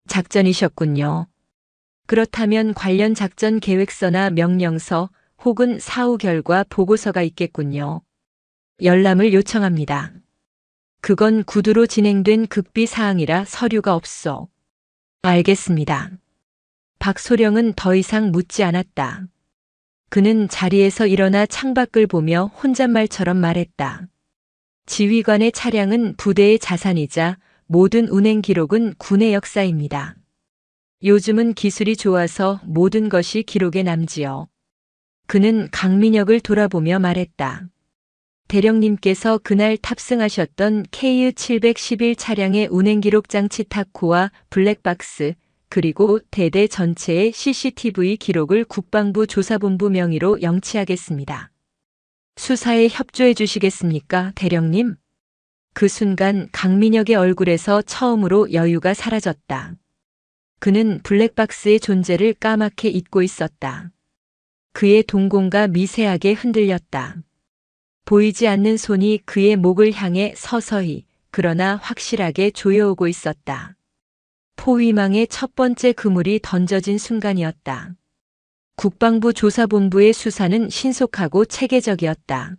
작전이셨군요. 그렇다면 관련 작전 계획서나 명령서 혹은 사후 결과 보고서가 있겠군요. 열람을 요청합니다. 그건 구두로 진행된 극비 사항이라 서류가 없어. 알겠습니다. 박소령은 더 이상 묻지 않았다. 그는 자리에서 일어나 창밖을 보며 혼잣말처럼 말했다. 지휘관의 차량은 부대의 자산이자 모든 운행 기록은 군의 역사입니다. 요즘은 기술이 좋아서 모든 것이 기록에 남지요. 그는 강민혁을 돌아보며 말했다. 대령님께서 그날 탑승하셨던 KU-711 차량의 운행기록 장치 타코와 블랙박스, 그리고 대대 전체의 CCTV 기록을 국방부 조사본부 명의로 영치하겠습니다. 수사에 협조해 주시겠습니까, 대령님? 그 순간 강민혁의 얼굴에서 처음으로 여유가 사라졌다. 그는 블랙박스의 존재를 까맣게 잊고 있었다. 그의 동공가 미세하게 흔들렸다. 보이지 않는 손이 그의 목을 향해 서서히, 그러나 확실하게 조여오고 있었다. 포위망의 첫 번째 그물이 던져진 순간이었다. 국방부 조사본부의 수사는 신속하고 체계적이었다.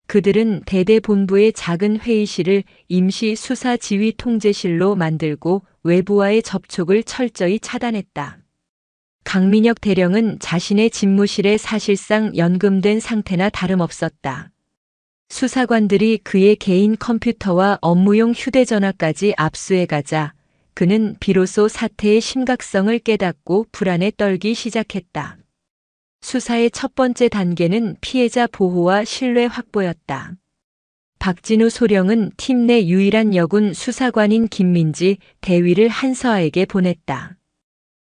그들은 대대본부의 작은 회의실을 임시 수사 지휘 통제실로 만들고 외부와의 접촉을 철저히 차단했다. 강민혁 대령은 자신의 집무실에 사실상 연금된 상태나 다름없었다. 수사관들이 그의 개인 컴퓨터와 업무용 휴대전화까지 압수해가자 그는 비로소 사태의 심각성을 깨닫고 불안에 떨기 시작했다. 수사의 첫 번째 단계는 피해자 보호와 신뢰 확보였다. 박진우 소령은 팀 내 유일한 여군 수사관인 김민지 대위를 한서아에게 보냈다.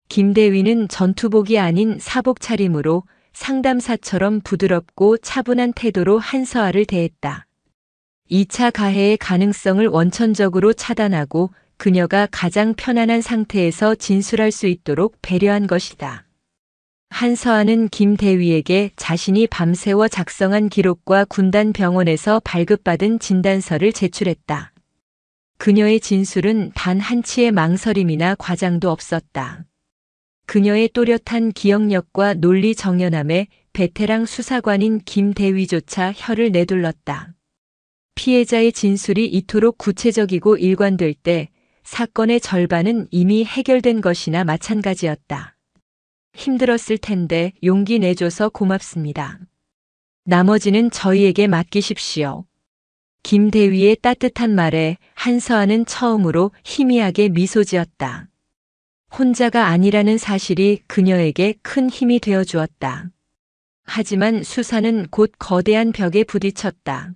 김 대위는 전투복이 아닌 사복 차림으로 상담사처럼 부드럽고 차분한 태도로 한서아를 대했다. 2차 가해의 가능성을 원천적으로 차단하고 그녀가 가장 편안한 상태에서 진술할 수 있도록 배려한 것이다. 한서아는 김 대위에게 자신이 밤새워 작성한 기록과 군단 병원에서 발급받은 진단서를 제출했다. 그녀의 진술은 단 한치의 망설임이나 과장도 없었다. 그녀의 또렷한 기억력과 논리 정연함에 베테랑 수사관인 김 대위조차 혀를 내둘렀다. 피해자의 진술이 이토록 구체적이고 일관될 때 사건의 절반은 이미 해결된 것이나 마찬가지였다. 힘들었을 텐데 용기 내줘서 고맙습니다. 나머지는 저희에게 맡기십시오. 김 대위의 따뜻한 말에 한서아는 처음으로 희미하게 미소 지었다. 혼자가 아니라는 사실이 그녀에게 큰 힘이 되어 주었다. 하지만 수사는 곧 거대한 벽에 부딪혔다.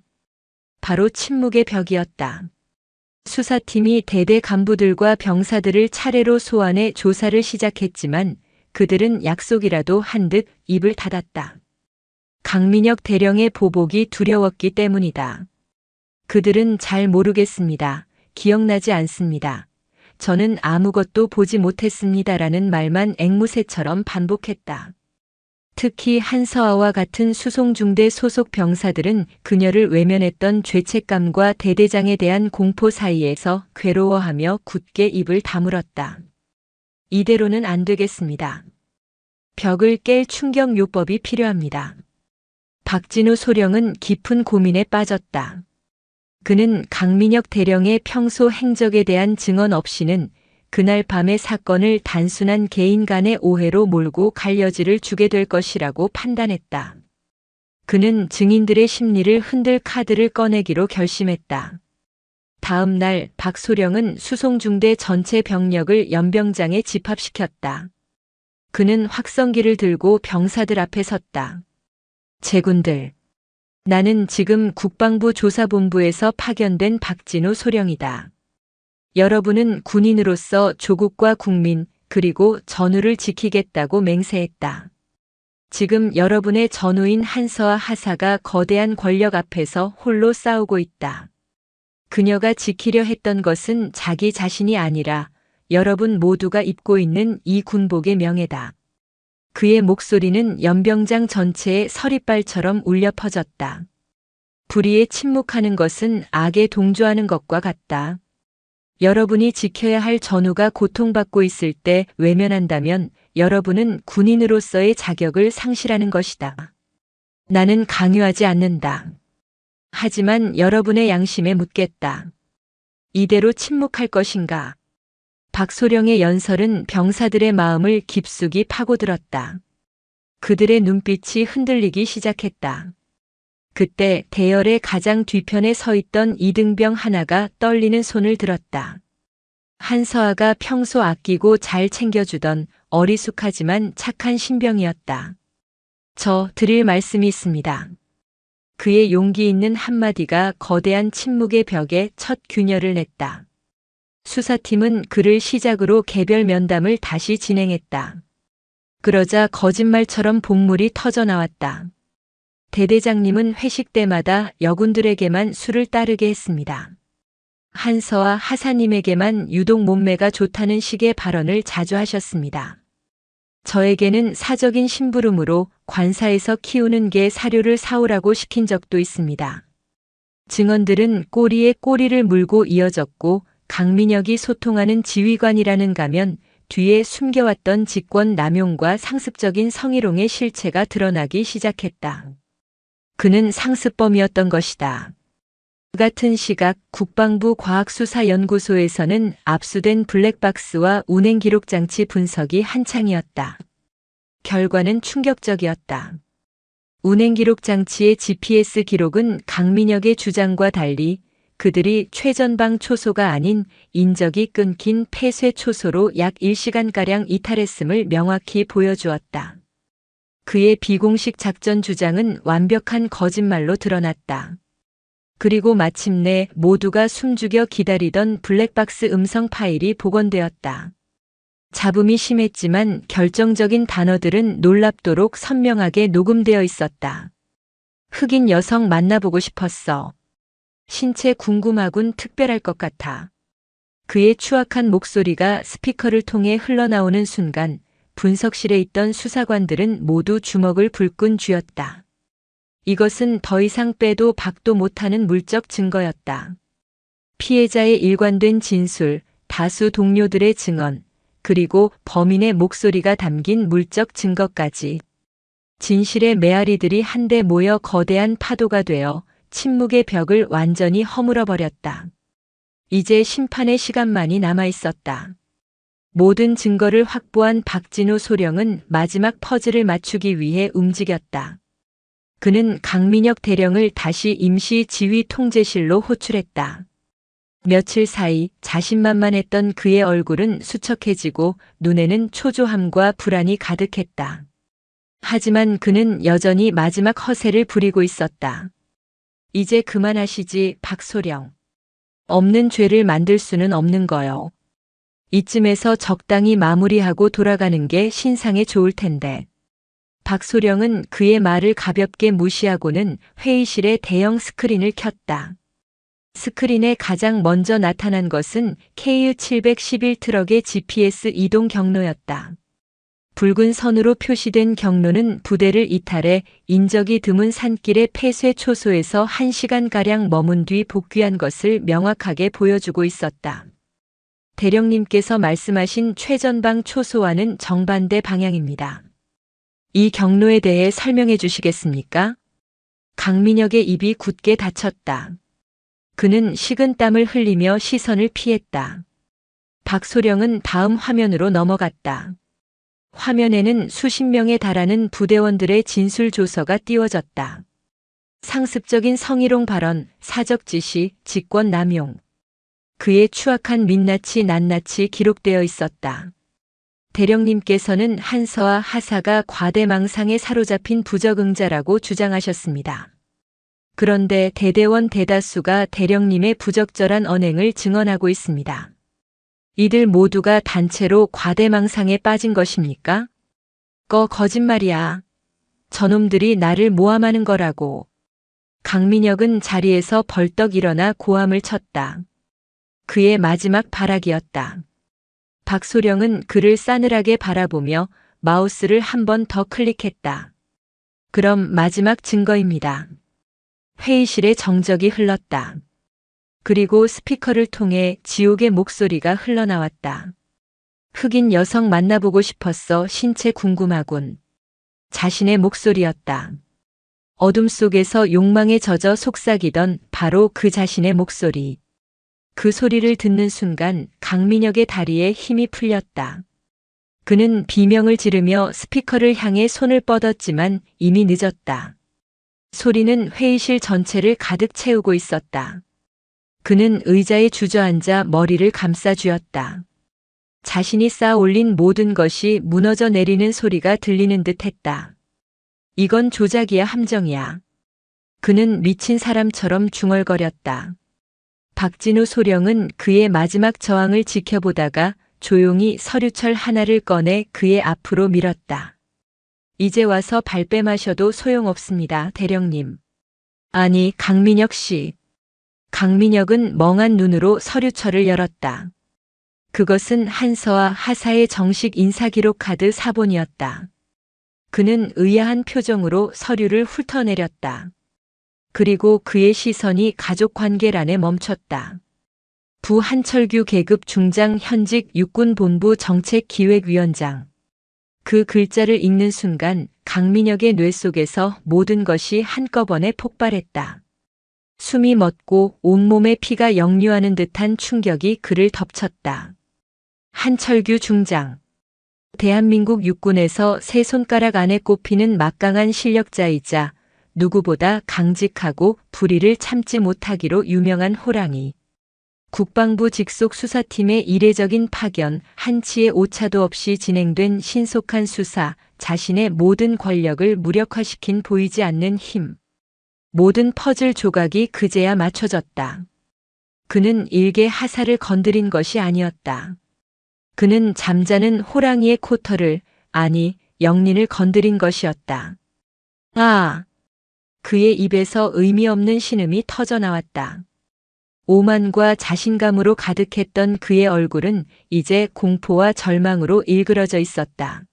바로 침묵의 벽이었다. 수사팀이 대대 간부들과 병사들을 차례로 소환해 조사를 시작했지만 그들은 약속이라도 한 듯 입을 닫았다. 강민혁 대령의 보복이 두려웠기 때문이다. 그들은 잘 모르겠습니다. 기억나지 않습니다. 저는 아무것도 보지 못했습니다라는 말만 앵무새처럼 반복했다. 특히 한서아와 같은 수송중대 소속 병사들은 그녀를 외면했던 죄책감과 대대장에 대한 공포 사이에서 괴로워하며 굳게 입을 다물었다. 이대로는 안 되겠습니다. 벽을 깰 충격요법이 필요합니다. 박진우 소령은 깊은 고민에 빠졌다. 그는 강민혁 대령의 평소 행적에 대한 증언 없이는 그날 밤의 사건을 단순한 개인 간의 오해로 몰고 갈 여지를 주게 될 것이라고 판단했다. 그는 증인들의 심리를 흔들 카드를 꺼내기로 결심했다. 다음 날 박소령은 수송중대 전체 병력을 연병장에 집합시켰다. 그는 확성기를 들고 병사들 앞에 섰다. 제군들, 나는 지금 국방부 조사본부에서 파견된 박진우 소령이다. 여러분은 군인으로서 조국과 국민 그리고 전우를 지키겠다고 맹세했다. 지금 여러분의 전우인 한서와 하사가 거대한 권력 앞에서 홀로 싸우고 있다. 그녀가 지키려 했던 것은 자기 자신이 아니라 여러분 모두가 입고 있는 이 군복의 명예다. 그의 목소리는 연병장 전체에 서리발처럼 울려 퍼졌다. 불의에 침묵하는 것은 악에 동조하는 것과 같다. 여러분이 지켜야 할 전우가 고통받고 있을 때 외면한다면 여러분은 군인으로서의 자격을 상실하는 것이다. 나는 강요하지 않는다. 하지만 여러분의 양심에 묻겠다. 이대로 침묵할 것인가? 박소령의 연설은 병사들의 마음을 깊숙이 파고들었다. 그들의 눈빛이 흔들리기 시작했다. 그때 대열의 가장 뒤편에 서 있던 이등병 하나가 떨리는 손을 들었다. 한서아가 평소 아끼고 잘 챙겨주던 어리숙하지만 착한 신병이었다. 저 드릴 말씀이 있습니다. 그의 용기 있는 한마디가 거대한 침묵의 벽에 첫 균열을 냈다. 수사팀은 그를 시작으로 개별 면담을 다시 진행했다. 그러자 거짓말처럼 본물이 터져 나왔다. 대대장님은 회식 때마다 여군들에게만 술을 따르게 했습니다. 한서와 하사님에게만 유독 몸매가 좋다는 식의 발언을 자주 하셨습니다. 저에게는 사적인 심부름으로 관사에서 키우는 개 사료를 사오라고 시킨 적도 있습니다. 증언들은 꼬리에 꼬리를 물고 이어졌고 강민혁이 소통하는 지휘관이라는 가면 뒤에 숨겨왔던 직권 남용과 상습적인 성희롱의 실체가 드러나기 시작했다. 그는 상습범이었던 것이다. 같은 시각 국방부 과학수사연구소에서는 압수된 블랙박스와 운행기록장치 분석이 한창이었다. 결과는 충격적이었다. 운행기록장치의 GPS 기록은 강민혁의 주장과 달리 그들이 최전방 초소가 아닌 인적이 끊긴 폐쇄 초소로 약 1시간가량 이탈했음을 명확히 보여주었다. 그의 비공식 작전 주장은 완벽한 거짓말로 드러났다. 그리고 마침내 모두가 숨죽여 기다리던 블랙박스 음성 파일이 복원되었다. 잡음이 심했지만 결정적인 단어들은 놀랍도록 선명하게 녹음되어 있었다. 흑인 여성 만나보고 싶었어. 신체 궁금하군 특별할 것 같아. 그의 추악한 목소리가 스피커를 통해 흘러나오는 순간 분석실에 있던 수사관들은 모두 주먹을 불끈 쥐었다. 이것은 더 이상 빼도 박도 못하는 물적 증거였다. 피해자의 일관된 진술, 다수 동료들의 증언, 그리고 범인의 목소리가 담긴 물적 증거까지. 진실의 메아리들이 한데 모여 거대한 파도가 되어 침묵의 벽을 완전히 허물어 버렸다. 이제 심판의 시간만이 남아 있었다. 모든 증거를 확보한 박진우 소령은 마지막 퍼즐을 맞추기 위해 움직였다. 그는 강민혁 대령을 다시 임시 지휘 통제실로 호출했다. 며칠 사이 자신만만했던 그의 얼굴은 수척해지고 눈에는 초조함과 불안이 가득했다. 하지만 그는 여전히 마지막 허세를 부리고 있었다. 이제 그만하시지, 박소령. 없는 죄를 만들 수는 없는 거요. 이쯤에서 적당히 마무리하고 돌아가는 게 신상에 좋을 텐데. 박소령은 그의 말을 가볍게 무시하고는 회의실에 대형 스크린을 켰다. 스크린에 가장 먼저 나타난 것은 KU-711 트럭의 GPS 이동 경로였다. 붉은 선으로 표시된 경로는 부대를 이탈해 인적이 드문 산길의 폐쇄 초소에서 1시간가량 머문 뒤 복귀한 것을 명확하게 보여주고 있었다. 대령님께서 말씀하신 최전방 초소와는 정반대 방향입니다. 이 경로에 대해 설명해 주시겠습니까? 강민혁의 입이 굳게 닫혔다. 그는 식은 땀을 흘리며 시선을 피했다. 박소령은 다음 화면으로 넘어갔다. 화면에는 수십 명에 달하는 부대원들의 진술 조서가 띄워졌다. 상습적인 성희롱 발언, 사적 지시, 직권 남용. 그의 추악한 민낯이 낱낱이 기록되어 있었다. 대령님께서는 한서와 하사가 과대망상에 사로잡힌 부적응자라고 주장하셨습니다. 그런데 대대원 대다수가 대령님의 부적절한 언행을 증언하고 있습니다. 이들 모두가 단체로 과대망상에 빠진 것입니까? 거짓말이야. 저놈들이 나를 모함하는 거라고. 강민혁은 자리에서 벌떡 일어나 고함을 쳤다. 그의 마지막 발악이었다. 박소령은 그를 싸늘하게 바라보며 마우스를 한 번 더 클릭했다. 그럼 마지막 증거입니다. 회의실에 정적이 흘렀다. 그리고 스피커를 통해 지옥의 목소리가 흘러나왔다. 흑인 여성 만나보고 싶었어. 신체 궁금하군. 자신의 목소리였다. 어둠 속에서 욕망에 젖어 속삭이던 바로 그 자신의 목소리. 그 소리를 듣는 순간 강민혁의 다리에 힘이 풀렸다. 그는 비명을 지르며 스피커를 향해 손을 뻗었지만 이미 늦었다. 소리는 회의실 전체를 가득 채우고 있었다. 그는 의자에 주저앉아 머리를 감싸 쥐었다. 자신이 쌓아 올린 모든 것이 무너져 내리는 소리가 들리는 듯 했다. 이건 조작이야, 함정이야. 그는 미친 사람처럼 중얼거렸다. 박진우 소령은 그의 마지막 저항을 지켜보다가 조용히 서류철 하나를 꺼내 그의 앞으로 밀었다. 이제 와서 발뺌하셔도 소용없습니다, 대령님. 아니, 강민혁 씨. 강민혁은 멍한 눈으로 서류철을 열었다. 그것은 한서와 하사의 정식 인사기록 카드 사본이었다. 그는 의아한 표정으로 서류를 훑어내렸다. 그리고 그의 시선이 가족관계란에 멈췄다. 부한철규 계급 중장 현직 육군본부 정책기획위원장. 그 글자를 읽는 순간 강민혁의 뇌 속에서 모든 것이 한꺼번에 폭발했다. 숨이 멎고 온몸에 피가 역류하는 듯한 충격이 그를 덮쳤다. 한철규 중장. 대한민국 육군에서 세 손가락 안에 꼽히는 막강한 실력자이자 누구보다 강직하고 불의를 참지 못하기로 유명한 호랑이. 국방부 직속 수사팀의 이례적인 파견, 한치의 오차도 없이 진행된 신속한 수사, 자신의 모든 권력을 무력화시킨 보이지 않는 힘. 모든 퍼즐 조각이 그제야 맞춰졌다. 그는 일개 하사를 건드린 것이 아니었다. 그는 잠자는 호랑이의 코털을, 아니, 영린을 건드린 것이었다. 아! 그의 입에서 의미 없는 신음이 터져나왔다. 오만과 자신감으로 가득했던 그의 얼굴은 이제 공포와 절망으로 일그러져 있었다.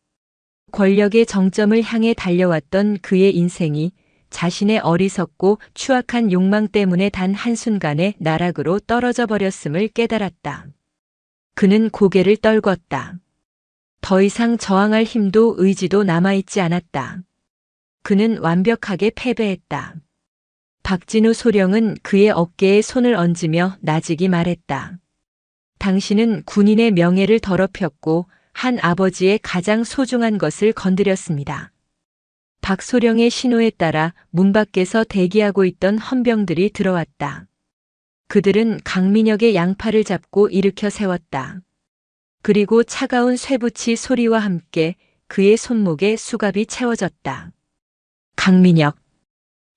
권력의 정점을 향해 달려왔던 그의 인생이 자신의 어리석고 추악한 욕망 때문에 단 한순간에 나락으로 떨어져 버렸음을 깨달았다. 그는 고개를 떨궜다. 더 이상 저항할 힘도 의지도 남아있지 않았다. 그는 완벽하게 패배했다. 박진우 소령은 그의 어깨에 손을 얹으며 나직이 말했다. 당신은 군인의 명예를 더럽혔고 한 아버지의 가장 소중한 것을 건드렸습니다. 박소령의 신호에 따라 문 밖에서 대기하고 있던 헌병들이 들어왔다. 그들은 강민혁의 양팔을 잡고 일으켜 세웠다. 그리고 차가운 쇠붙이 소리와 함께 그의 손목에 수갑이 채워졌다. 강민혁.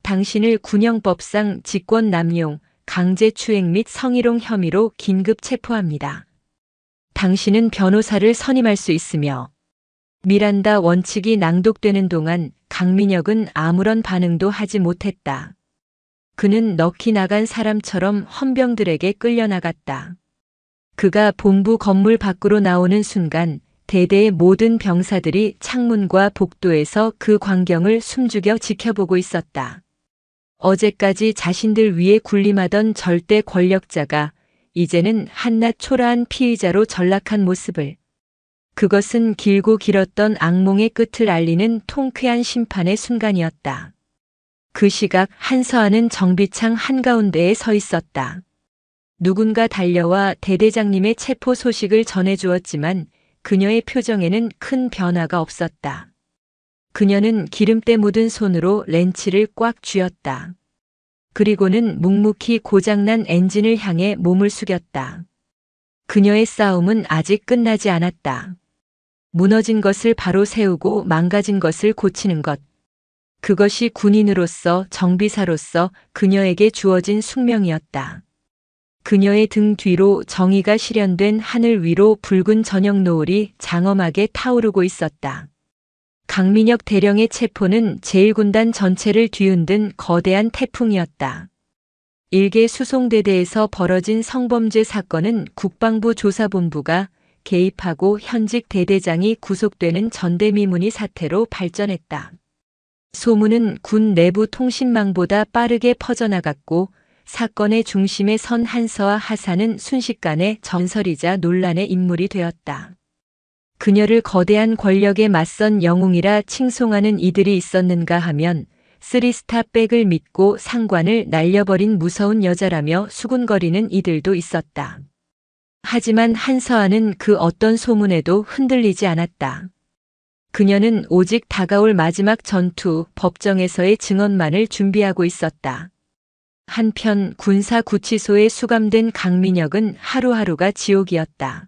당신을 군형법상 직권남용, 강제추행 및 성희롱 혐의로 긴급 체포합니다. 당신은 변호사를 선임할 수 있으며 미란다 원칙이 낭독되는 동안 강민혁은 아무런 반응도 하지 못했다. 그는 넋이 나간 사람처럼 헌병들에게 끌려나갔다. 그가 본부 건물 밖으로 나오는 순간 대대의 모든 병사들이 창문과 복도에서 그 광경을 숨죽여 지켜보고 있었다. 어제까지 자신들 위에 군림하던 절대 권력자가 이제는 한낱 초라한 피의자로 전락한 모습을. 그것은 길고 길었던 악몽의 끝을 알리는 통쾌한 심판의 순간이었다. 그 시각 한서아는 정비창 한가운데에 서 있었다. 누군가 달려와 대대장님의 체포 소식을 전해주었지만 그녀의 표정에는 큰 변화가 없었다. 그녀는 기름때 묻은 손으로 렌치를 꽉 쥐었다. 그리고는 묵묵히 고장난 엔진을 향해 몸을 숙였다. 그녀의 싸움은 아직 끝나지 않았다. 무너진 것을 바로 세우고 망가진 것을 고치는 것. 그것이 군인으로서 정비사로서 그녀에게 주어진 숙명이었다. 그녀의 등 뒤로 정의가 실현된 하늘 위로 붉은 저녁 노을이 장엄하게 타오르고 있었다. 강민혁 대령의 체포는 제1군단 전체를 뒤흔든 거대한 태풍이었다. 일개 수송대대에서 벌어진 성범죄 사건은 국방부 조사본부가 개입하고 현직 대대장이 구속되는 전대미문의 사태로 발전했다. 소문은 군 내부 통신망보다 빠르게 퍼져나갔고 사건의 중심에 선 한서아 하사는 순식간에 전설이자 논란의 인물이 되었다. 그녀를 거대한 권력에 맞선 영웅이라 칭송하는 이들이 있었는가 하면 쓰리스타 백을 믿고 상관을 날려버린 무서운 여자라며 수군거리는 이들도 있었다. 하지만 한서아는 그 어떤 소문에도 흔들리지 않았다. 그녀는 오직 다가올 마지막 전투, 법정에서의 증언만을 준비하고 있었다. 한편 군사구치소에 수감된 강민혁은 하루하루가 지옥이었다.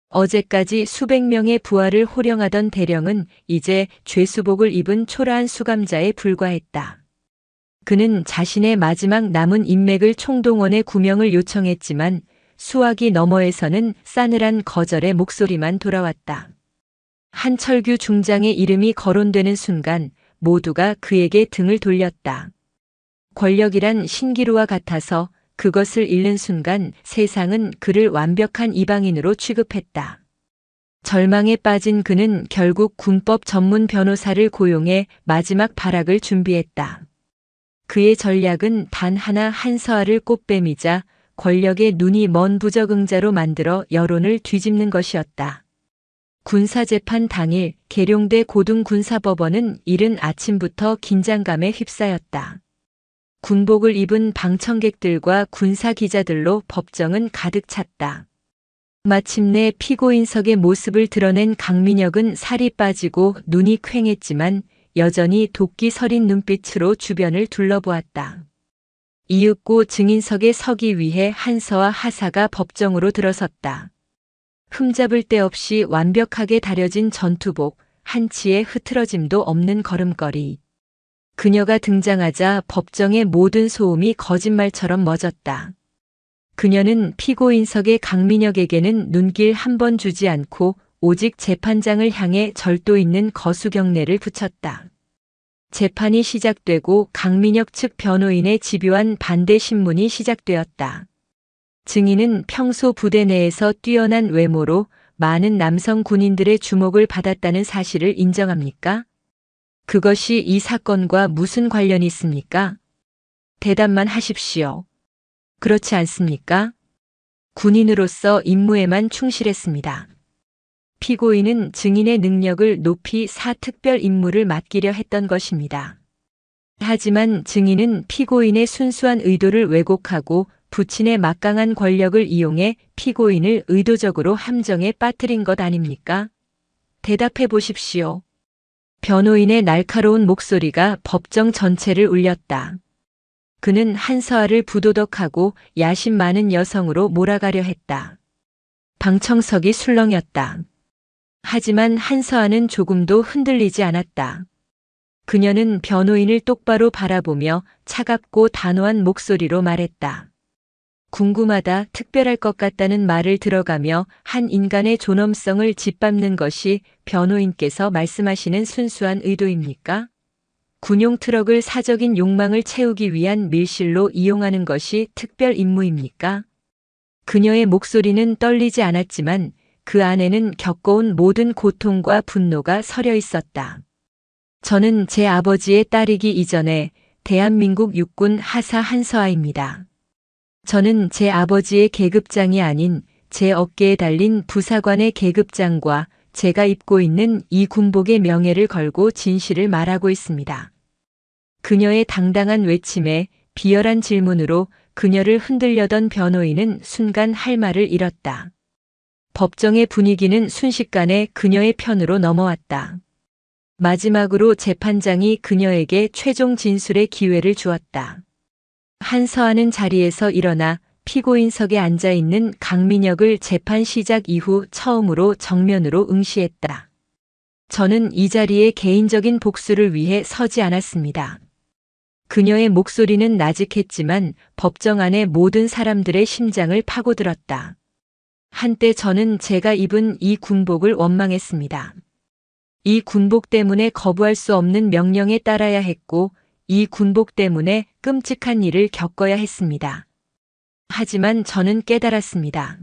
어제까지 수백 명의 부하를 호령하던 대령은 이제 죄수복을 입은 초라한 수감자에 불과했다. 그는 자신의 마지막 남은 인맥을 총동원해 구명을 요청했지만 수화기 너머에서는 싸늘한 거절의 목소리만 돌아왔다. 한철규 중장의 이름이 거론되는 순간 모두가 그에게 등을 돌렸다. 권력이란 신기루와 같아서 그것을 잃는 순간 세상은 그를 완벽한 이방인으로 취급했다. 절망에 빠진 그는 결국 군법 전문 변호사를 고용해 마지막 발악을 준비했다. 그의 전략은 단 하나 한서아를 꽃뱀이자 권력의 눈이 먼 부적응자로 만들어 여론을 뒤집는 것이었다. 군사재판 당일 계룡대 고등군사법원은 이른 아침부터 긴장감에 휩싸였다. 군복을 입은 방청객들과 군사 기자들로 법정은 가득 찼다. 마침내 피고인석의 모습을 드러낸 강민혁은 살이 빠지고 눈이 퀭했지만 여전히 도끼 서린 눈빛으로 주변을 둘러보았다. 이윽고 증인석에 서기 위해 한서아 하사가 법정으로 들어섰다. 흠잡을 데 없이 완벽하게 다려진 전투복, 한치의 흐트러짐도 없는 걸음걸이. 그녀가 등장하자 법정의 모든 소음이 거짓말처럼 멎었다. 그녀는 피고인석의 강민혁에게는 눈길 한 번 주지 않고 오직 재판장을 향해 절도 있는 거수경례를 붙였다. 재판이 시작되고 강민혁 측 변호인의 집요한 반대 신문이 시작되었다. 증인은 평소 부대 내에서 뛰어난 외모로 많은 남성 군인들의 주목을 받았다는 사실을 인정합니까? 그것이 이 사건과 무슨 관련이 있습니까? 대답만 하십시오. 그렇지 않습니까? 군인으로서 임무에만 충실했습니다. 피고인은 증인의 능력을 높이 특별 임무를 맡기려 했던 것입니다. 하지만 증인은 피고인의 순수한 의도를 왜곡하고 부친의 막강한 권력을 이용해 피고인을 의도적으로 함정에 빠뜨린 것 아닙니까? 대답해 보십시오. 변호인의 날카로운 목소리가 법정 전체를 울렸다. 그는 한서아를 부도덕하고 야심 많은 여성으로 몰아가려 했다. 방청석이 술렁였다. 하지만 한서아는 조금도 흔들리지 않았다. 그녀는 변호인을 똑바로 바라보며 차갑고 단호한 목소리로 말했다. 궁금하다, 특별할 것 같다는 말을 들어가며 한 인간의 존엄성을 짓밟는 것이 변호인께서 말씀하시는 순수한 의도입니까? 군용 트럭을 사적인 욕망을 채우기 위한 밀실로 이용하는 것이 특별 임무입니까? 그녀의 목소리는 떨리지 않았지만 그 안에는 겪어온 모든 고통과 분노가 서려 있었다. 저는 제 아버지의 딸이기 이전에 대한민국 육군 하사 한서아입니다. 저는 제 아버지의 계급장이 아닌 제 어깨에 달린 부사관의 계급장과 제가 입고 있는 이 군복의 명예를 걸고 진실을 말하고 있습니다. 그녀의 당당한 외침에 비열한 질문으로 그녀를 흔들려던 변호인은 순간 할 말을 잃었다. 법정의 분위기는 순식간에 그녀의 편으로 넘어왔다. 마지막으로 재판장이 그녀에게 최종 진술의 기회를 주었다. 한서아는 자리에서 일어나 피고인석에 앉아 있는 강민혁을 재판 시작 이후 처음으로 정면으로 응시했다. 저는 이 자리에 개인적인 복수를 위해 서지 않았습니다. 그녀의 목소리는 나직했지만 법정 안의 모든 사람들의 심장을 파고들었다. 한때 저는 제가 입은 이 군복을 원망했습니다. 이 군복 때문에 거부할 수 없는 명령에 따라야 했고, 이 군복 때문에 끔찍한 일을 겪어야 했습니다. 하지만 저는 깨달았습니다.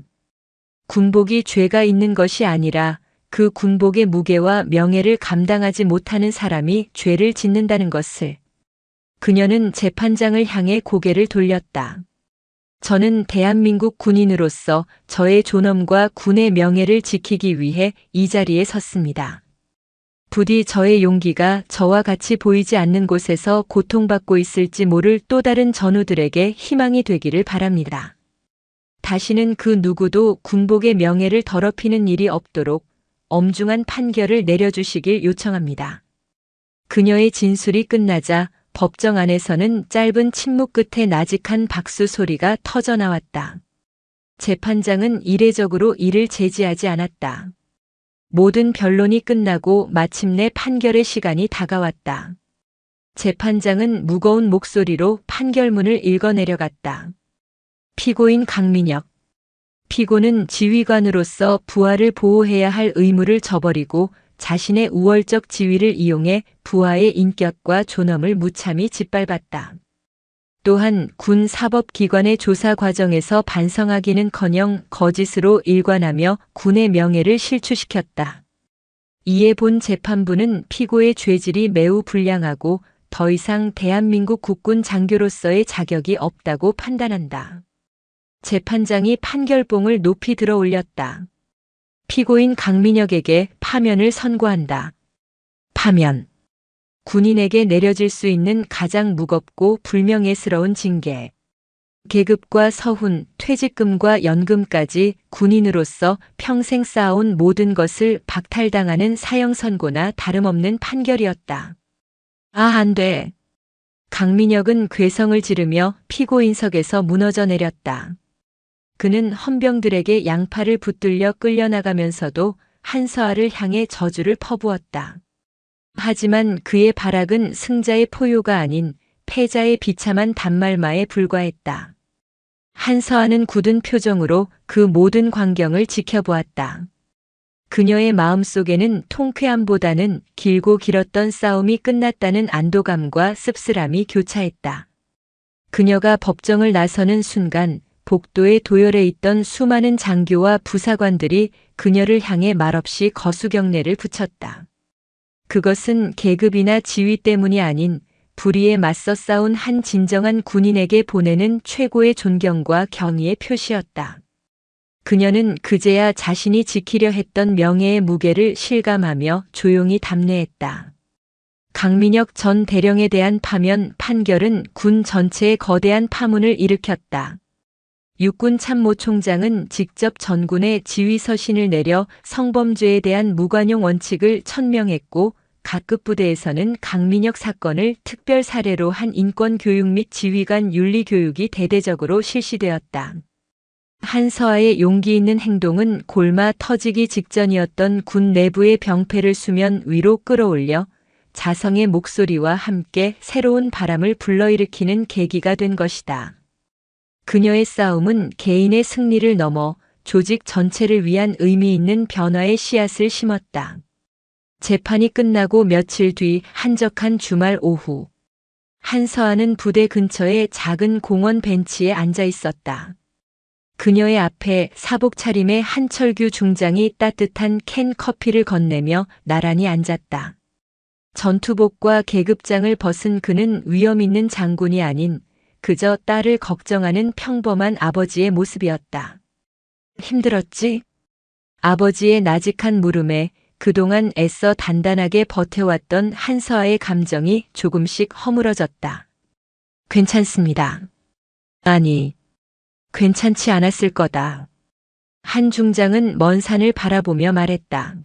군복이 죄가 있는 것이 아니라 그 군복의 무게와 명예를 감당하지 못하는 사람이 죄를 짓는다는 것을. 그녀는 재판장을 향해 고개를 돌렸다. 저는 대한민국 군인으로서 저의 존엄과 군의 명예를 지키기 위해 이 자리에 섰습니다. 부디 저의 용기가 저와 같이 보이지 않는 곳에서 고통받고 있을지 모를 또 다른 전우들에게 희망이 되기를 바랍니다. 다시는 그 누구도 군복의 명예를 더럽히는 일이 없도록 엄중한 판결을 내려주시길 요청합니다. 그녀의 진술이 끝나자 법정 안에서는 짧은 침묵 끝에 나직한 박수 소리가 터져나왔다. 재판장은 이례적으로 이를 제지하지 않았다. 모든 변론이 끝나고 마침내 판결의 시간이 다가왔다. 재판장은 무거운 목소리로 판결문을 읽어내려갔다. 피고인 강민혁. 피고는 지휘관으로서 부하를 보호해야 할 의무를 저버리고 자신의 우월적 지위를 이용해 부하의 인격과 존엄을 무참히 짓밟았다. 또한 군 사법기관의 조사 과정에서 반성하기는커녕 거짓으로 일관하며 군의 명예를 실추시켰다. 이에 본 재판부는 피고의 죄질이 매우 불량하고 더 이상 대한민국 국군 장교로서의 자격이 없다고 판단한다. 재판장이 판결봉을 높이 들어 올렸다. 피고인 강민혁에게 파면을 선고한다. 파면. 군인에게 내려질 수 있는 가장 무겁고 불명예스러운 징계. 계급과 서훈, 퇴직금과 연금까지 군인으로서 평생 쌓아온 모든 것을 박탈당하는 사형 선고나 다름없는 판결이었다. 아, 안 돼. 강민혁은 괴성을 지르며 피고인석에서 무너져 내렸다. 그는 헌병들에게 양팔을 붙들려 끌려나가면서도 한서아를 향해 저주를 퍼부었다. 하지만 그의 발악은 승자의 포효가 아닌 패자의 비참한 단말마에 불과했다. 한서아는 굳은 표정으로 그 모든 광경을 지켜보았다. 그녀의 마음속에는 통쾌함보다는 길고 길었던 싸움이 끝났다는 안도감과 씁쓸함이 교차했다. 그녀가 법정을 나서는 순간 복도에 도열해 있던 수많은 장교와 부사관들이 그녀를 향해 말없이 거수경례를 붙였다. 그것은 계급이나 지위 때문이 아닌 불의에 맞서 싸운 한 진정한 군인에게 보내는 최고의 존경과 경의의 표시였다. 그녀는 그제야 자신이 지키려 했던 명예의 무게를 실감하며 조용히 답례했다. 강민혁 전 대령에 대한 파면 판결은 군 전체에 거대한 파문을 일으켰다. 육군 참모총장은 직접 전군에 지휘서신을 내려 성범죄에 대한 무관용 원칙을 천명했고, 각급 부대에서는 강민혁 사건을 특별 사례로 한 인권 교육 및 지휘관 윤리 교육이 대대적으로 실시되었다. 한서아의 용기 있는 행동은 골마 터지기 직전이었던 군 내부의 병폐를 수면 위로 끌어올려 자성의 목소리와 함께 새로운 바람을 불러일으키는 계기가 된 것이다. 그녀의 싸움은 개인의 승리를 넘어 조직 전체를 위한 의미 있는 변화의 씨앗을 심었다. 재판이 끝나고 며칠 뒤 한적한 주말 오후, 한서아는 부대 근처의 작은 공원 벤치에 앉아 있었다. 그녀의 앞에 사복 차림의 한철규 중장이 따뜻한 캔 커피를 건네며 나란히 앉았다. 전투복과 계급장을 벗은 그는 위험 있는 장군이 아닌 그저 딸을 걱정하는 평범한 아버지의 모습이었다. 힘들었지? 아버지의 나직한 물음에 그동안 애써 단단하게 버텨왔던 한서아의 감정이 조금씩 허물어졌다. 괜찮습니다. 아니, 괜찮지 않았을 거다. 한 중장은 먼 산을 바라보며 말했다.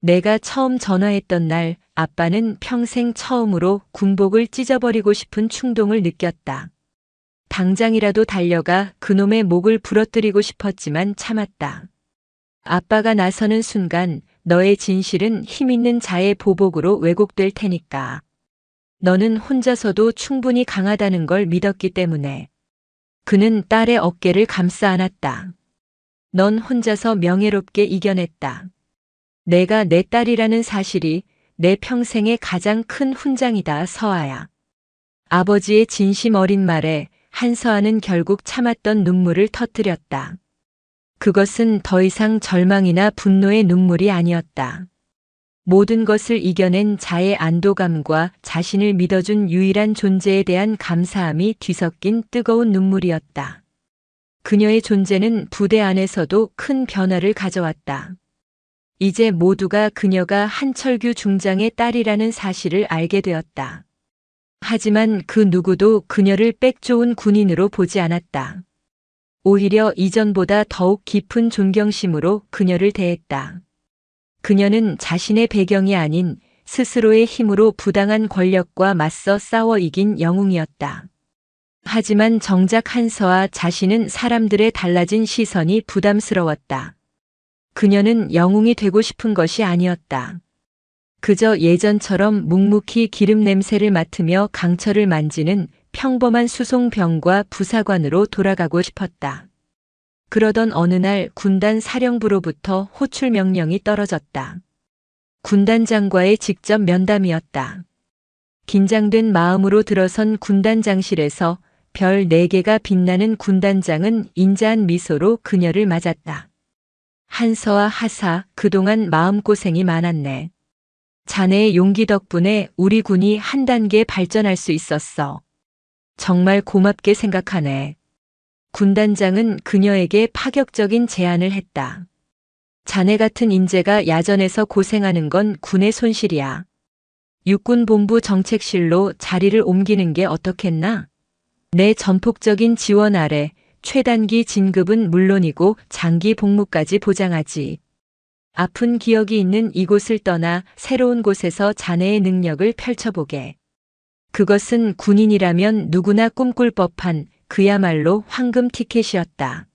내가 처음 전화했던 날 아빠는 평생 처음으로 군복을 찢어버리고 싶은 충동을 느꼈다. 당장이라도 달려가 그놈의 목을 부러뜨리고 싶었지만 참았다. 아빠가 나서는 순간 너의 진실은 힘있는 자의 보복으로 왜곡될 테니까. 너는 혼자서도 충분히 강하다는 걸 믿었기 때문에. 그는 딸의 어깨를 감싸 안았다. 넌 혼자서 명예롭게 이겨냈다. 내가 내 딸이라는 사실이 내 평생의 가장 큰 훈장이다, 서아야. 아버지의 진심 어린 말에 한서아는 결국 참았던 눈물을 터뜨렸다. 그것은 더 이상 절망이나 분노의 눈물이 아니었다. 모든 것을 이겨낸 자의 안도감과 자신을 믿어준 유일한 존재에 대한 감사함이 뒤섞인 뜨거운 눈물이었다. 그녀의 존재는 부대 안에서도 큰 변화를 가져왔다. 이제 모두가 그녀가 한철규 중장의 딸이라는 사실을 알게 되었다. 하지만 그 누구도 그녀를 빽 좋은 군인으로 보지 않았다. 오히려 이전보다 더욱 깊은 존경심으로 그녀를 대했다. 그녀는 자신의 배경이 아닌 스스로의 힘으로 부당한 권력과 맞서 싸워 이긴 영웅이었다. 하지만 정작 한서아 자신은 사람들의 달라진 시선이 부담스러웠다. 그녀는 영웅이 되고 싶은 것이 아니었다. 그저 예전처럼 묵묵히 기름 냄새를 맡으며 강철을 만지는 평범한 수송병과 부사관으로 돌아가고 싶었다. 그러던 어느 날 군단 사령부로부터 호출 명령이 떨어졌다. 군단장과의 직접 면담이었다. 긴장된 마음으로 들어선 군단장실에서 별 4개가 빛나는 군단장은 인자한 미소로 그녀를 맞았다. 한서아 하사, 그동안 마음고생이 많았네. 자네의 용기 덕분에 우리 군이 한 단계 발전할 수 있었어. 정말 고맙게 생각하네. 군단장은 그녀에게 파격적인 제안을 했다. 자네 같은 인재가 야전에서 고생하는 건 군의 손실이야. 육군본부 정책실로 자리를 옮기는 게 어떻겠나? 내 전폭적인 지원 아래 최단기 진급은 물론이고 장기 복무까지 보장하지. 아픈 기억이 있는 이곳을 떠나 새로운 곳에서 자네의 능력을 펼쳐보게. 그것은 군인이라면 누구나 꿈꿀 법한 그야말로 황금 티켓이었다.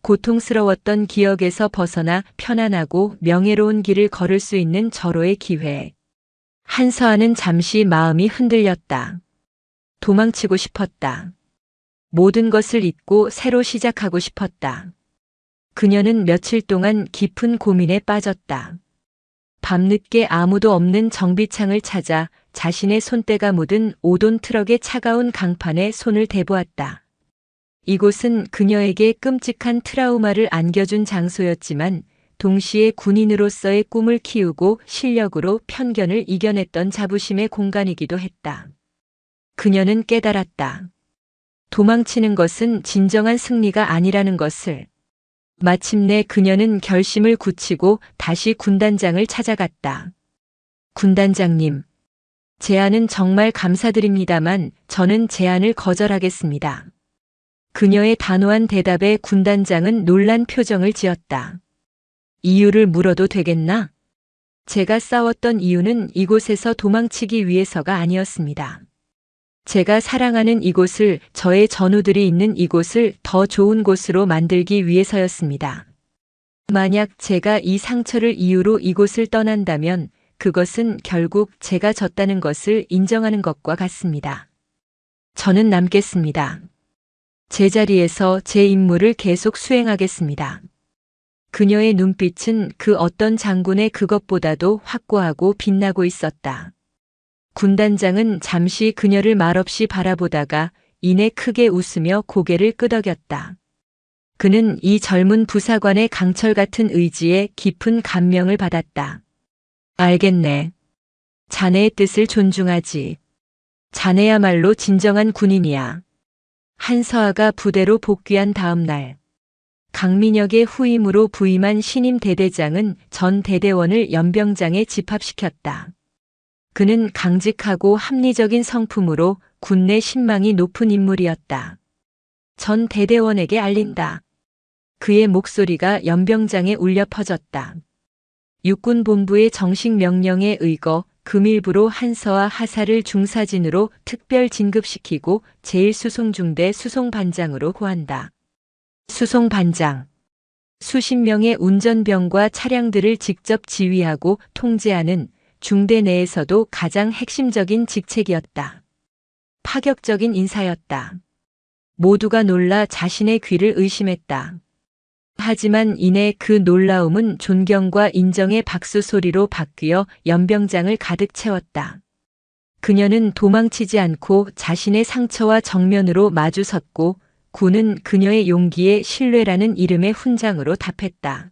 고통스러웠던 기억에서 벗어나 편안하고 명예로운 길을 걸을 수 있는 절호의 기회. 한서아는 잠시 마음이 흔들렸다. 도망치고 싶었다. 모든 것을 잊고 새로 시작하고 싶었다. 그녀는 며칠 동안 깊은 고민에 빠졌다. 밤늦게 아무도 없는 정비창을 찾아 자신의 손때가 묻은 5돈 트럭의 차가운 강판에 손을 대보았다. 이곳은 그녀에게 끔찍한 트라우마를 안겨준 장소였지만 동시에 군인으로서의 꿈을 키우고 실력으로 편견을 이겨냈던 자부심의 공간이기도 했다. 그녀는 깨달았다. 도망치는 것은 진정한 승리가 아니라는 것을. 마침내 그녀는 결심을 굳히고 다시 군단장을 찾아갔다. 군단장님, 제안은 정말 감사드립니다만 저는 제안을 거절하겠습니다. 그녀의 단호한 대답에 군단장은 놀란 표정을 지었다. 이유를 물어도 되겠나? 제가 싸웠던 이유는 이곳에서 도망치기 위해서가 아니었습니다. 제가 사랑하는 이곳을, 저의 전우들이 있는 이곳을 더 좋은 곳으로 만들기 위해서였습니다. 만약 제가 이 상처를 이유로 이곳을 떠난다면 그것은 결국 제가 졌다는 것을 인정하는 것과 같습니다. 저는 남겠습니다. 제자리에서 제 임무를 계속 수행하겠습니다. 그녀의 눈빛은 그 어떤 장군의 그것보다도 확고하고 빛나고 있었다. 군단장은 잠시 그녀를 말없이 바라보다가 이내 크게 웃으며 고개를 끄덕였다. 그는 이 젊은 부사관의 강철 같은 의지에 깊은 감명을 받았다. 알겠네. 자네의 뜻을 존중하지. 자네야말로 진정한 군인이야. 한서아가 부대로 복귀한 다음 날, 강민혁의 후임으로 부임한 신임 대대장은 전 대대원을 연병장에 집합시켰다. 그는 강직하고 합리적인 성품으로 군내 신망이 높은 인물이었다. 전 대대원에게 알린다. 그의 목소리가 연병장에 울려 퍼졌다. 육군본부의 정식 명령에 의거 금일부로 한서와 하사를 중사진으로 특별 진급시키고 제1수송중대 수송반장으로 고한다. 수송반장. 수십 명의 운전병과 차량들을 직접 지휘하고 통제하는 중대 내에서도 가장 핵심적인 직책이었다. 파격적인 인사였다. 모두가 놀라 자신의 귀를 의심했다. 하지만 이내 그 놀라움은 존경과 인정의 박수 소리로 바뀌어 연병장을 가득 채웠다. 그녀는 도망치지 않고 자신의 상처와 정면으로 마주섰고 군은 그녀의 용기에 신뢰라는 이름의 훈장으로 답했다.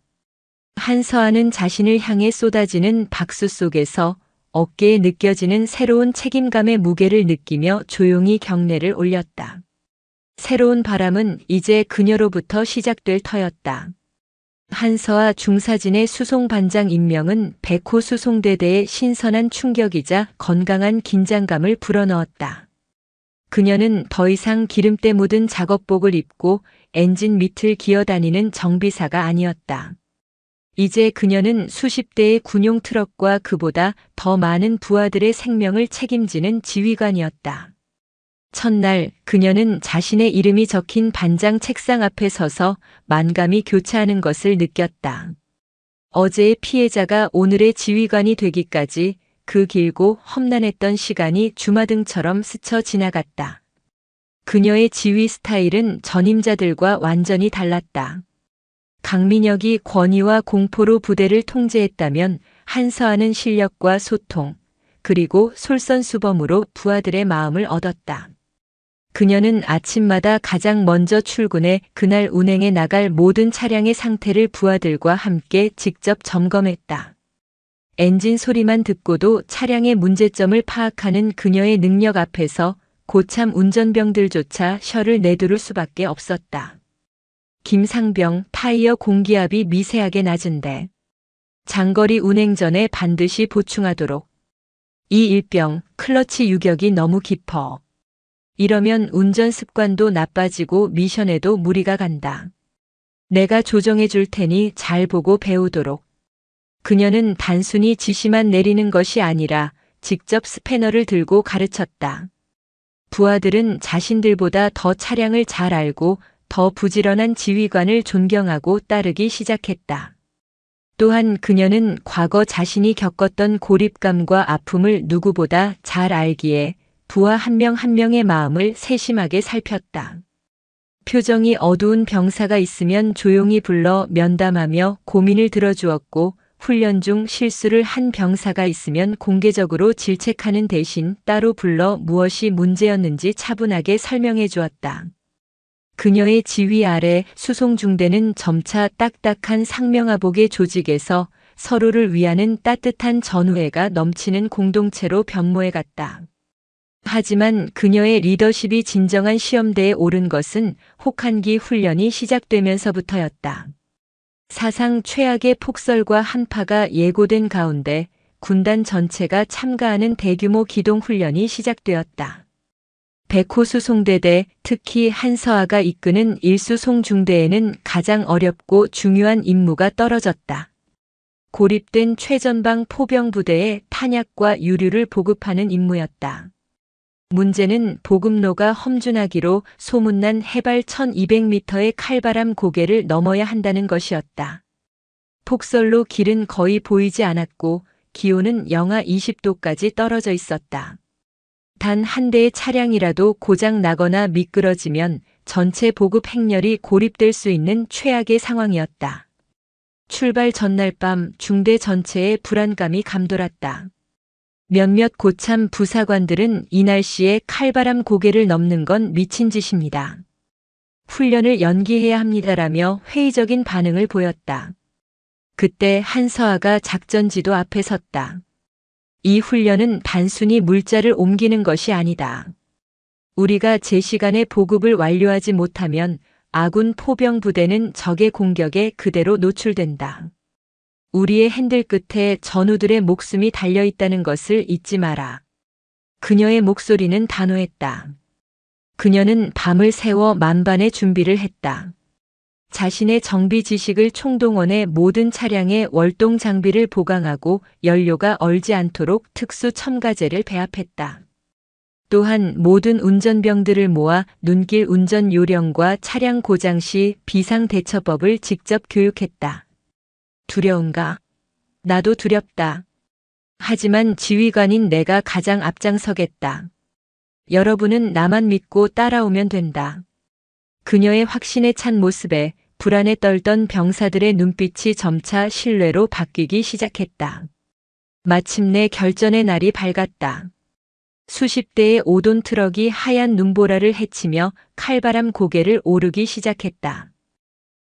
한서아는 자신을 향해 쏟아지는 박수 속에서 어깨에 느껴지는 새로운 책임감의 무게를 느끼며 조용히 경례를 올렸다. 새로운 바람은 이제 그녀로부터 시작될 터였다. 한서아 중사진의 수송반장 임명은 백호 수송대대의 신선한 충격이자 건강한 긴장감을 불어넣었다. 그녀는 더 이상 기름때 묻은 작업복을 입고 엔진 밑을 기어다니는 정비사가 아니었다. 이제 그녀는 수십 대의 군용 트럭과 그보다 더 많은 부하들의 생명을 책임지는 지휘관이었다. 첫날 그녀는 자신의 이름이 적힌 반장 책상 앞에 서서 만감이 교차하는 것을 느꼈다. 어제의 피해자가 오늘의 지휘관이 되기까지 그 길고 험난했던 시간이 주마등처럼 스쳐 지나갔다. 그녀의 지휘 스타일은 전임자들과 완전히 달랐다. 강민혁이 권위와 공포로 부대를 통제했다면 한서아는 실력과 소통, 그리고 솔선수범으로 부하들의 마음을 얻었다. 그녀는 아침마다 가장 먼저 출근해 그날 운행에 나갈 모든 차량의 상태를 부하들과 함께 직접 점검했다. 엔진 소리만 듣고도 차량의 문제점을 파악하는 그녀의 능력 앞에서 고참 운전병들조차 혀를 내두를 수밖에 없었다. 김상병, 타이어 공기압이 미세하게 낮은데 장거리 운행 전에 반드시 보충하도록. 이일병, 클러치 유격이 너무 깊어. 이러면 운전 습관도 나빠지고 미션에도 무리가 간다. 내가 조정해 줄 테니 잘 보고 배우도록. 그녀는 단순히 지시만 내리는 것이 아니라 직접 스패너를 들고 가르쳤다. 부하들은 자신들보다 더 차량을 잘 알고 더 부지런한 지휘관을 존경하고 따르기 시작했다. 또한 그녀는 과거 자신이 겪었던 고립감과 아픔을 누구보다 잘 알기에 부하 한 명 한 명의 마음을 세심하게 살폈다. 표정이 어두운 병사가 있으면 조용히 불러 면담하며 고민을 들어주었고 훈련 중 실수를 한 병사가 있으면 공개적으로 질책하는 대신 따로 불러 무엇이 문제였는지 차분하게 설명해 주었다. 그녀의 지휘 아래 수송중대는 점차 딱딱한 상명하복의 조직에서 서로를 위하는 따뜻한 전우애가 넘치는 공동체로 변모해 갔다. 하지만 그녀의 리더십이 진정한 시험대에 오른 것은 혹한기 훈련이 시작되면서부터였다. 사상 최악의 폭설과 한파가 예고된 가운데 군단 전체가 참가하는 대규모 기동 훈련이 시작되었다. 백호 수송대대, 특히 한서아가 이끄는 일수송중대에는 가장 어렵고 중요한 임무가 떨어졌다. 고립된 최전방 포병부대에 탄약과 유류를 보급하는 임무였다. 문제는 보급로가 험준하기로 소문난 해발 1200m의 칼바람 고개를 넘어야 한다는 것이었다. 폭설로 길은 거의 보이지 않았고 기온은 영하 20도까지 떨어져 있었다. 단 한 대의 차량이라도 고장 나거나 미끄러지면 전체 보급 행렬이 고립될 수 있는 최악의 상황이었다. 출발 전날 밤 중대 전체에 불안감이 감돌았다. 몇몇 고참 부사관들은 이 날씨에 칼바람 고개를 넘는 건 미친 짓입니다. 훈련을 연기해야 합니다라며 회의적인 반응을 보였다. 그때 한서아가 작전지도 앞에 섰다. 이 훈련은 단순히 물자를 옮기는 것이 아니다. 우리가 제 시간에 보급을 완료하지 못하면 아군 포병 부대는 적의 공격에 그대로 노출된다. 우리의 핸들 끝에 전우들의 목숨이 달려 있다는 것을 잊지 마라. 그녀의 목소리는 단호했다. 그녀는 밤을 새워 만반의 준비를 했다. 자신의 정비 지식을 총동원해 모든 차량에 월동 장비를 보강하고 연료가 얼지 않도록 특수 첨가제를 배합했다. 또한 모든 운전병들을 모아 눈길 운전 요령과 차량 고장 시 비상 대처법을 직접 교육했다. 두려운가? 나도 두렵다. 하지만 지휘관인 내가 가장 앞장서겠다. 여러분은 나만 믿고 따라오면 된다. 그녀의 확신에 찬 모습에 불안에 떨던 병사들의 눈빛이 점차 신뢰로 바뀌기 시작했다. 마침내 결전의 날이 밝았다. 수십 대의 5돈 트럭이 하얀 눈보라를 헤치며 칼바람 고개를 오르기 시작했다.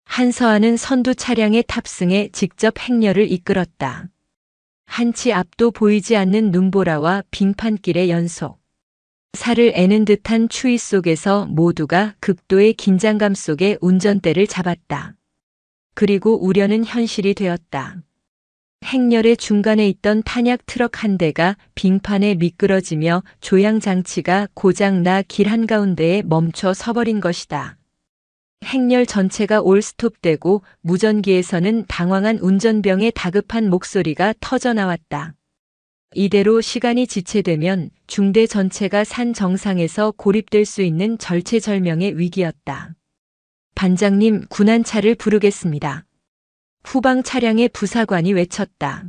한서아는 선두 차량에 탑승해 직접 행렬을 이끌었다. 한치 앞도 보이지 않는 눈보라와 빙판길의 연속. 살을 애는 듯한 추위 속에서 모두가 극도의 긴장감 속에 운전대를 잡았다. 그리고 우려는 현실이 되었다. 행렬의 중간에 있던 탄약 트럭 한 대가 빙판에 미끄러지며 조향 장치가 고장나 길 한가운데에 멈춰 서버린 것이다. 행렬 전체가 올스톱되고 무전기에서는 당황한 운전병의 다급한 목소리가 터져나왔다. 이대로 시간이 지체되면 중대 전체가 산 정상에서 고립될 수 있는 절체절명의 위기였다. 반장님, 군안차를 부르겠습니다. 후방 차량의 부사관이 외쳤다.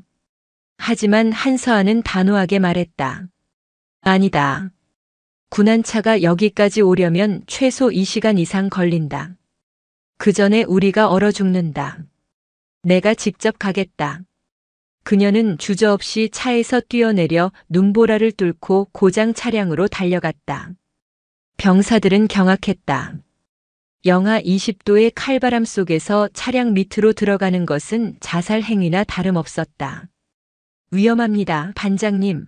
하지만 한서아는 단호하게 말했다. 아니다. 군안차가 여기까지 오려면 최소 2시간 이상 걸린다. 그 전에 우리가 얼어 죽는다. 내가 직접 가겠다. 그녀는 주저없이 차에서 뛰어내려 눈보라를 뚫고 고장 차량으로 달려갔다. 병사들은 경악했다. 영하 20도의 칼바람 속에서 차량 밑으로 들어가는 것은 자살 행위나 다름없었다. 위험합니다, 반장님.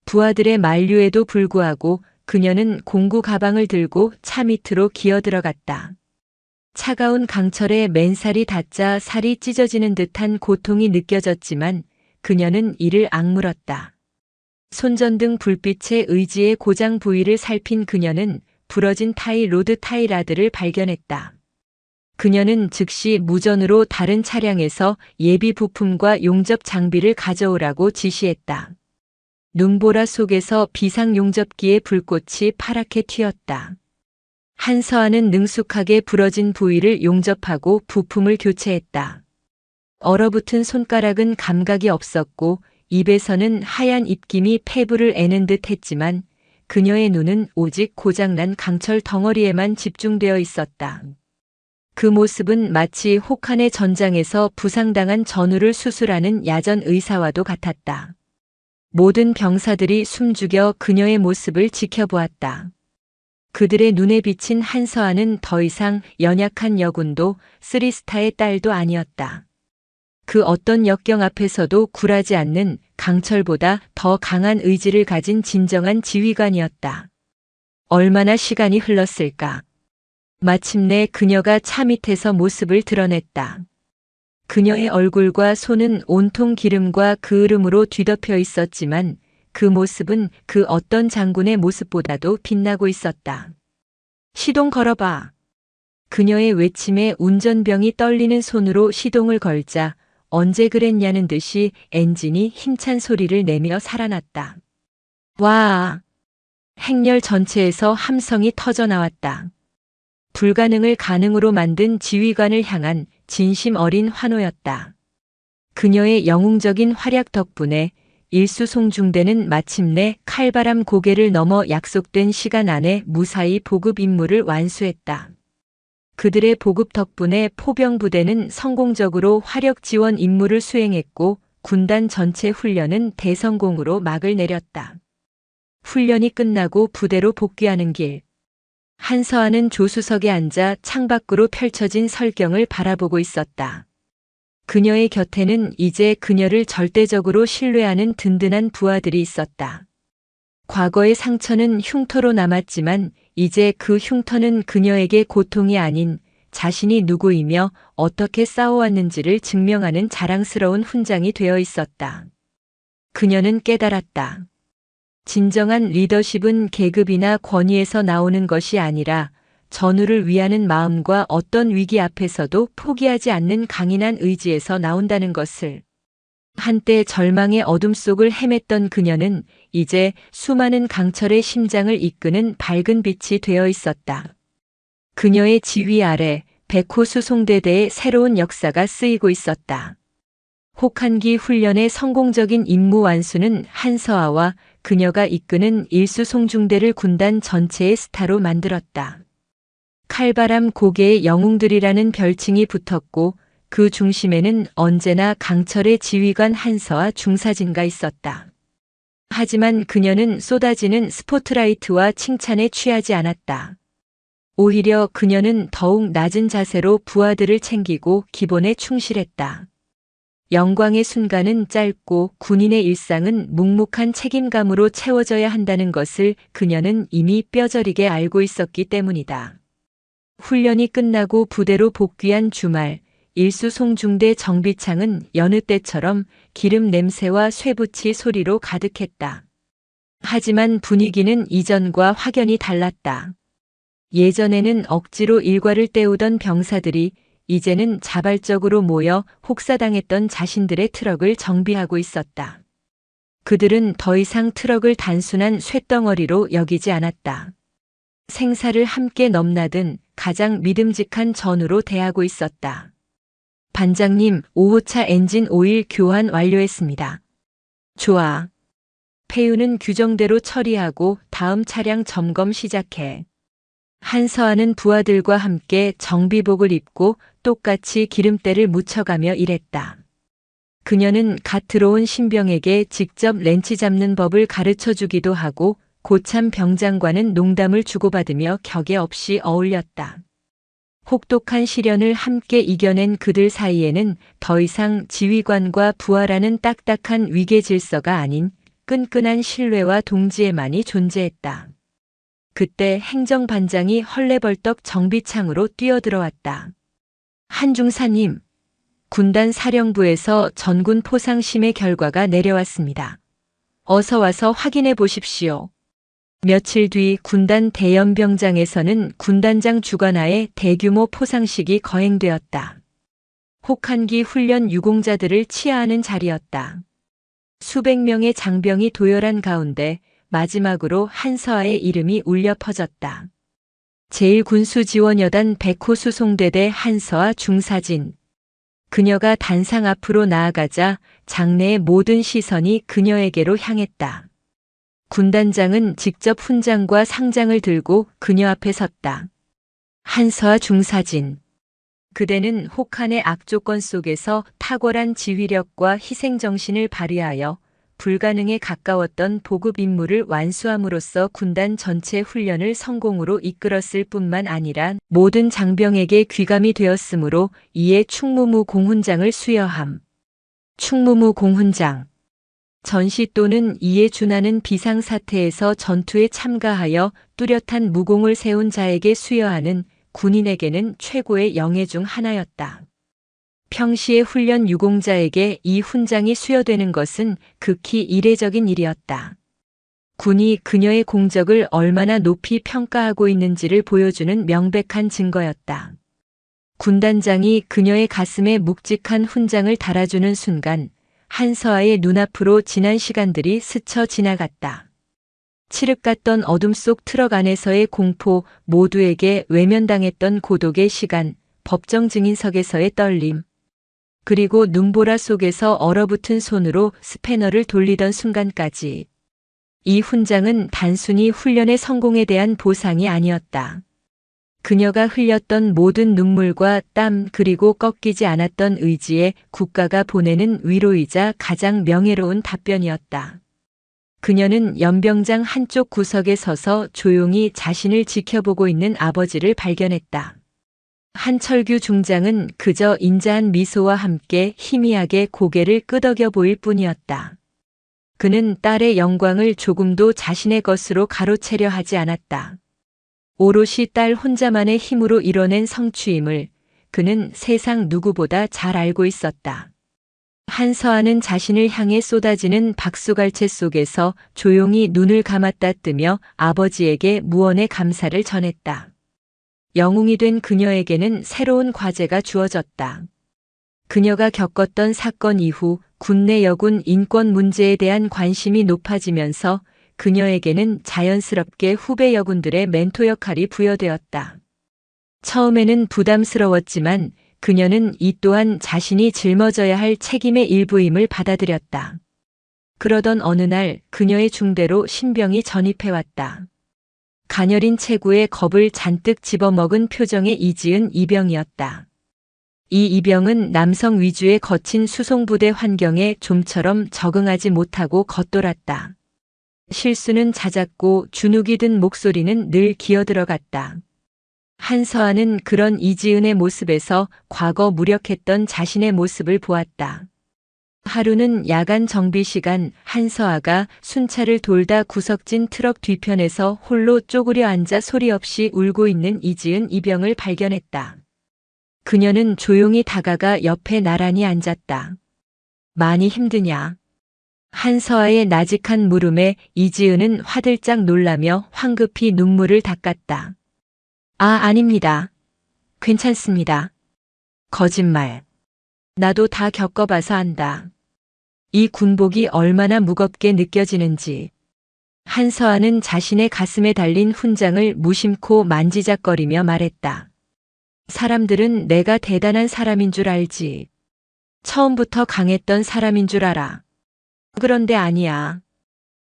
부하들의 만류에도 불구하고 그녀는 공구 가방을 들고 차 밑으로 기어 들어갔다. 차가운 강철에 맨살이 닿자 살이 찢어지는 듯한 고통이 느껴졌지만 그녀는 이를 악물었다. 손전등 불빛의 의지의 고장 부위를 살핀 그녀는 부러진 타이 로드 타이 라드를 발견했다. 그녀는 즉시 무전으로 다른 차량에서 예비 부품과 용접 장비를 가져오라고 지시했다. 눈보라 속에서 비상 용접기의 불꽃이 파랗게 튀었다. 한서아는 능숙하게 부러진 부위를 용접하고 부품을 교체했다. 얼어붙은 손가락은 감각이 없었고 입에서는 하얀 입김이 폐부를 애는 듯 했지만 그녀의 눈은 오직 고장난 강철 덩어리에만 집중되어 있었다. 그 모습은 마치 혹한의 전장에서 부상당한 전우를 수술하는 야전 의사와도 같았다. 모든 병사들이 숨죽여 그녀의 모습을 지켜보았다. 그들의 눈에 비친 한서아는 더 이상 연약한 여군도 쓰리스타의 딸도 아니었다. 그 어떤 역경 앞에서도 굴하지 않는 강철보다 더 강한 의지를 가진 진정한 지휘관이었다. 얼마나 시간이 흘렀을까? 마침내 그녀가 차 밑에서 모습을 드러냈다. 그녀의 얼굴과 손은 온통 기름과 그을음으로 뒤덮여 있었지만 그 모습은 그 어떤 장군의 모습보다도 빛나고 있었다. 시동 걸어봐. 그녀의 외침에 운전병이 떨리는 손으로 시동을 걸자 언제 그랬냐는 듯이 엔진이 힘찬 소리를 내며 살아났다. 와! 행렬 전체에서 함성이 터져나왔다. 불가능을 가능으로 만든 지휘관을 향한 진심 어린 환호였다. 그녀의 영웅적인 활약 덕분에 일수송중대는 마침내 칼바람 고개를 넘어 약속된 시간 안에 무사히 보급 임무를 완수했다. 그들의 보급 덕분에 포병부대는 성공적으로 화력 지원 임무를 수행했고 군단 전체 훈련은 대성공으로 막을 내렸다. 훈련이 끝나고 부대로 복귀하는 길. 한서아는 조수석에 앉아 창밖으로 펼쳐진 설경을 바라보고 있었다. 그녀의 곁에는 이제 그녀를 절대적으로 신뢰하는 든든한 부하들이 있었다. 과거의 상처는 흉터로 남았지만 이제 그 흉터는 그녀에게 고통이 아닌 자신이 누구이며 어떻게 싸워왔는지를 증명하는 자랑스러운 훈장이 되어 있었다. 그녀는 깨달았다. 진정한 리더십은 계급이나 권위에서 나오는 것이 아니라 전우를 위하는 마음과 어떤 위기 앞에서도 포기하지 않는 강인한 의지에서 나온다는 것을. 한때 절망의 어둠 속을 헤맸던 그녀는 이제 수많은 강철의 심장을 이끄는 밝은 빛이 되어 있었다. 그녀의 지휘 아래 백호 수송대대의 새로운 역사가 쓰이고 있었다. 혹한기 훈련의 성공적인 임무 완수는 한서아와 그녀가 이끄는 일수송중대를 군단 전체의 스타로 만들었다. 칼바람 고개의 영웅들이라는 별칭이 붙었고 그 중심에는 언제나 강철의 지휘관 한서아 중사진가 있었다. 하지만 그녀는 쏟아지는 스포트라이트와 칭찬에 취하지 않았다. 오히려 그녀는 더욱 낮은 자세로 부하들을 챙기고 기본에 충실했다. 영광의 순간은 짧고 군인의 일상은 묵묵한 책임감으로 채워져야 한다는 것을 그녀는 이미 뼈저리게 알고 있었기 때문이다. 훈련이 끝나고 부대로 복귀한 주말, 일수송중대 정비창은 여느 때처럼 기름 냄새와 쇠붙이 소리로 가득했다. 하지만 분위기는 이전과 확연히 달랐다. 예전에는 억지로 일과를 때우던 병사들이 이제는 자발적으로 모여 혹사당했던 자신들의 트럭을 정비하고 있었다. 그들은 더 이상 트럭을 단순한 쇳덩어리로 여기지 않았다. 생사를 함께 넘나든 가장 믿음직한 전우로 대하고 있었다. 반장님, 5호차 엔진 오일 교환 완료했습니다. 좋아. 폐유는 규정대로 처리하고 다음 차량 점검 시작해. 한서아는 부하들과 함께 정비복을 입고 똑같이 기름때를 묻혀가며 일했다. 그녀는 갓 들어온 신병에게 직접 렌치 잡는 법을 가르쳐 주기도 하고 고참 병장과는 농담을 주고받으며 격에 없이 어울렸다. 혹독한 시련을 함께 이겨낸 그들 사이에는 더 이상 지휘관과 부하라는 딱딱한 위계 질서가 아닌 끈끈한 신뢰와 동지애만이 존재했다. 그때 행정반장이 헐레벌떡 정비창으로 뛰어들어왔다. 한중사님, 군단 사령부에서 전군 포상 심의 결과가 내려왔습니다. 어서 와서 확인해 보십시오. 며칠 뒤 군단 대연병장에서는 군단장 주관하에 대규모 포상식이 거행되었다. 혹한기 훈련 유공자들을 치하하는 자리였다. 수백 명의 장병이 도열한 가운데 마지막으로 한서아의 이름이 울려 퍼졌다. 제1군수지원여단 백호 수송대대 한서아 중사진. 그녀가 단상 앞으로 나아가자 장내의 모든 시선이 그녀에게로 향했다. 군단장은 직접 훈장과 상장을 들고 그녀 앞에 섰다. 한서아 중사진. 그대는 혹한의 악조건 속에서 탁월한 지휘력과 희생정신을 발휘하여 불가능에 가까웠던 보급 임무를 완수함으로써 군단 전체 훈련을 성공으로 이끌었을 뿐만 아니라 모든 장병에게 귀감이 되었으므로 이에 충무무 공훈장을 수여함. 충무무 공훈장. 전시 또는 이에 준하는 비상사태에서 전투에 참가하여 뚜렷한 무공을 세운 자에게 수여하는 군인에게는 최고의 영예 중 하나였다. 평시의 훈련 유공자에게 이 훈장이 수여되는 것은 극히 이례적인 일이었다. 군이 그녀의 공적을 얼마나 높이 평가하고 있는지를 보여주는 명백한 증거였다. 군단장이 그녀의 가슴에 묵직한 훈장을 달아주는 순간 한서아의 눈앞으로 지난 시간들이 스쳐 지나갔다. 칠흑 같던 어둠 속 트럭 안에서의 공포, 모두에게 외면당했던 고독의 시간, 법정 증인석에서의 떨림, 그리고 눈보라 속에서 얼어붙은 손으로 스패너를 돌리던 순간까지. 이 훈장은 단순히 훈련의 성공에 대한 보상이 아니었다. 그녀가 흘렸던 모든 눈물과 땀 그리고 꺾이지 않았던 의지에 국가가 보내는 위로이자 가장 명예로운 답변이었다. 그녀는 연병장 한쪽 구석에 서서 조용히 자신을 지켜보고 있는 아버지를 발견했다. 한철규 중장은 그저 인자한 미소와 함께 희미하게 고개를 끄덕여 보일 뿐이었다. 그는 딸의 영광을 조금도 자신의 것으로 가로채려 하지 않았다. 오롯이 딸 혼자만의 힘으로 이뤄낸 성취임을 그는 세상 누구보다 잘 알고 있었다. 한서아는 자신을 향해 쏟아지는 박수갈채 속에서 조용히 눈을 감았다 뜨며 아버지에게 무언의 감사를 전했다. 영웅이 된 그녀에게는 새로운 과제가 주어졌다. 그녀가 겪었던 사건 이후 국내 여군 인권 문제에 대한 관심이 높아지면서 그녀에게는 자연스럽게 후배 여군들의 멘토 역할이 부여되었다. 처음에는 부담스러웠지만 그녀는 이 또한 자신이 짊어져야 할 책임의 일부임을 받아들였다. 그러던 어느 날 그녀의 중대로 신병이 전입해왔다. 가녀린 체구에 겁을 잔뜩 집어먹은 표정의 이지은 이병이었다. 이 이병은 남성 위주의 거친 수송부대 환경에 좀처럼 적응하지 못하고 겉돌았다. 실수는 잦았고 주눅이 든 목소리는 늘 기어들어갔다. 한서아는 그런 이지은의 모습에서 과거 무력했던 자신의 모습을 보았다. 하루는 야간 정비 시간 한서아가 순찰을 돌다 구석진 트럭 뒤편에서 홀로 쪼그려 앉아 소리 없이 울고 있는 이지은 이병을 발견했다. 그녀는 조용히 다가가 옆에 나란히 앉았다. 많이 힘드냐? 한서아의 나직한 물음에 이지은은 화들짝 놀라며 황급히 눈물을 닦았다. 아닙니다. 괜찮습니다. 거짓말. 나도 다 겪어봐서 안다. 이 군복이 얼마나 무겁게 느껴지는지. 한서아는 자신의 가슴에 달린 훈장을 무심코 만지작거리며 말했다. 사람들은 내가 대단한 사람인 줄 알지. 처음부터 강했던 사람인 줄 알아. 그런데 아니야.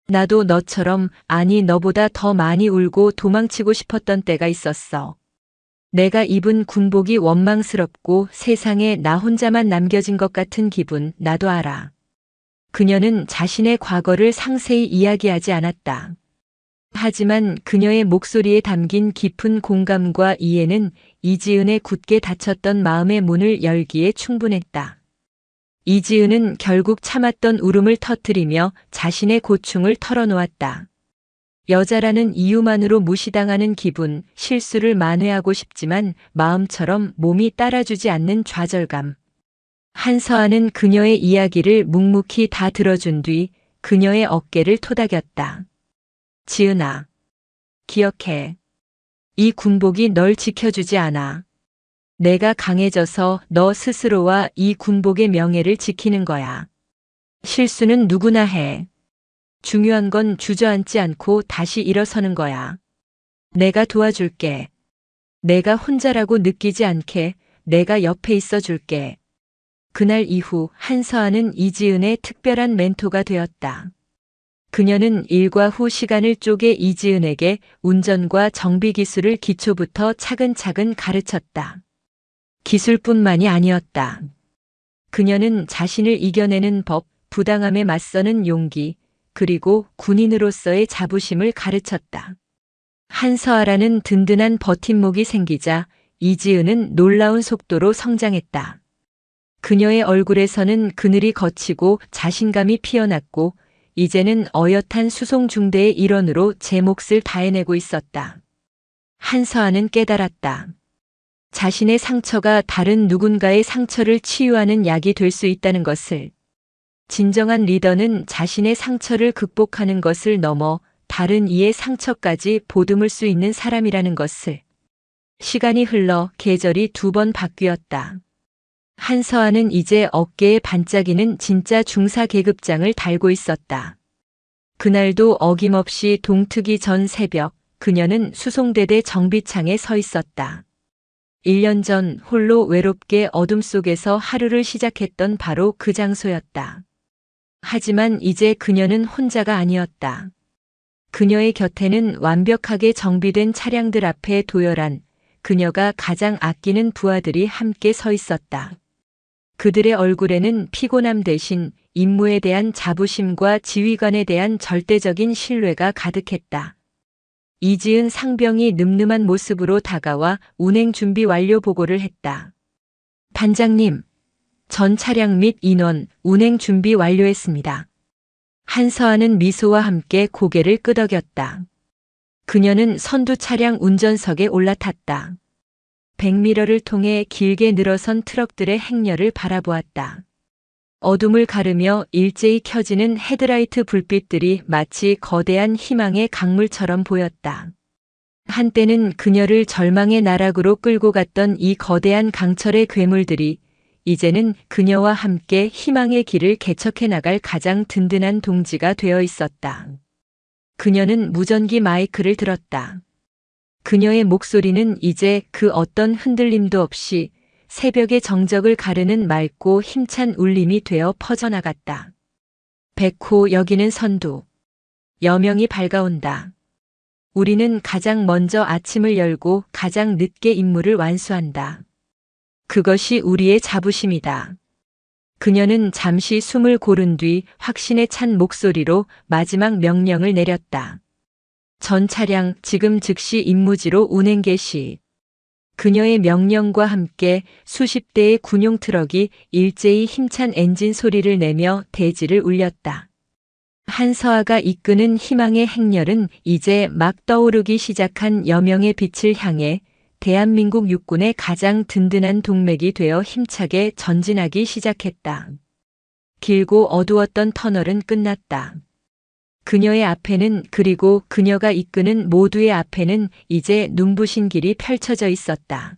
나도 너처럼, 아니 너보다 더 많이 울고 도망치고 싶었던 때가 있었어. 내가 입은 군복이 원망스럽고 세상에 나 혼자만 남겨진 것 같은 기분 나도 알아. 그녀는 자신의 과거를 상세히 이야기하지 않았다. 하지만 그녀의 목소리에 담긴 깊은 공감과 이해는 이지은의 굳게 닫혔던 마음의 문을 열기에 충분했다. 이지은은 결국 참았던 울음을 터뜨리며 자신의 고충을 털어놓았다. 여자라는 이유만으로 무시당하는 기분, 실수를 만회하고 싶지만 마음처럼 몸이 따라주지 않는 좌절감. 한서아는 그녀의 이야기를 묵묵히 다 들어준 뒤 그녀의 어깨를 토닥였다. 지은아, 기억해. 이 군복이 널 지켜주지 않아. 내가 강해져서 너 스스로와 이 군복의 명예를 지키는 거야. 실수는 누구나 해. 중요한 건 주저앉지 않고 다시 일어서는 거야. 내가 도와줄게. 내가 혼자라고 느끼지 않게 내가 옆에 있어 줄게. 그날 이후 한서아는 이지은의 특별한 멘토가 되었다. 그녀는 일과 후 시간을 쪼개 이지은에게 운전과 정비 기술을 기초부터 차근차근 가르쳤다. 기술뿐만이 아니었다. 그녀는 자신을 이겨내는 법, 부당함에 맞서는 용기, 그리고 군인으로서의 자부심을 가르쳤다. 한서아라는 든든한 버팀목이 생기자 이지은은 놀라운 속도로 성장했다. 그녀의 얼굴에서는 그늘이 걷히고 자신감이 피어났고 이제는 어엿한 수송중대의 일원으로 제 몫을 다해내고 있었다. 한서아는 깨달았다. 자신의 상처가 다른 누군가의 상처를 치유하는 약이 될 수 있다는 것을. 진정한 리더는 자신의 상처를 극복하는 것을 넘어 다른 이의 상처까지 보듬을 수 있는 사람이라는 것을. 시간이 흘러 계절이 2번 바뀌었다. 한서아는 이제 어깨에 반짝이는 진짜 중사 계급장을 달고 있었다. 그날도 어김없이 동트기 전 새벽, 그녀는 수송대대 정비창에 서 있었다. 1년 전 홀로 외롭게 어둠 속에서 하루를 시작했던 바로 그 장소였다. 하지만 이제 그녀는 혼자가 아니었다. 그녀의 곁에는 완벽하게 정비된 차량들 앞에 도열한 그녀가 가장 아끼는 부하들이 함께 서 있었다. 그들의 얼굴에는 피곤함 대신 임무에 대한 자부심과 지휘관에 대한 절대적인 신뢰가 가득했다. 이지은 상병이 늠름한 모습으로 다가와 운행 준비 완료 보고를 했다. 반장님, 전 차량 및 인원 운행 준비 완료했습니다. 한서아는 미소와 함께 고개를 끄덕였다. 그녀는 선두 차량 운전석에 올라탔다. 백미러를 통해 길게 늘어선 트럭들의 행렬을 바라보았다. 어둠을 가르며 일제히 켜지는 헤드라이트 불빛들이 마치 거대한 희망의 강물처럼 보였다. 한때는 그녀를 절망의 나락으로 끌고 갔던 이 거대한 강철의 괴물들이 이제는 그녀와 함께 희망의 길을 개척해 나갈 가장 든든한 동지가 되어 있었다. 그녀는 무전기 마이크를 들었다. 그녀의 목소리는 이제 그 어떤 흔들림도 없이 새벽의 정적을 가르는 맑고 힘찬 울림이 되어 퍼져나갔다. 100호 여기는 선두. 여명이 밝아온다. 우리는 가장 먼저 아침을 열고 가장 늦게 임무를 완수한다. 그것이 우리의 자부심이다. 그녀는 잠시 숨을 고른 뒤 확신에 찬 목소리로 마지막 명령을 내렸다. 전 차량 지금 즉시 임무지로 운행 개시. 그녀의 명령과 함께 수십 대의 군용 트럭이 일제히 힘찬 엔진 소리를 내며 대지를 울렸다. 한서아가 이끄는 희망의 행렬은 이제 막 떠오르기 시작한 여명의 빛을 향해 대한민국 육군의 가장 든든한 동맥이 되어 힘차게 전진하기 시작했다. 길고 어두웠던 터널은 끝났다. 그녀의 앞에는 그리고 그녀가 이끄는 모두의 앞에는 이제 눈부신 길이 펼쳐져 있었다.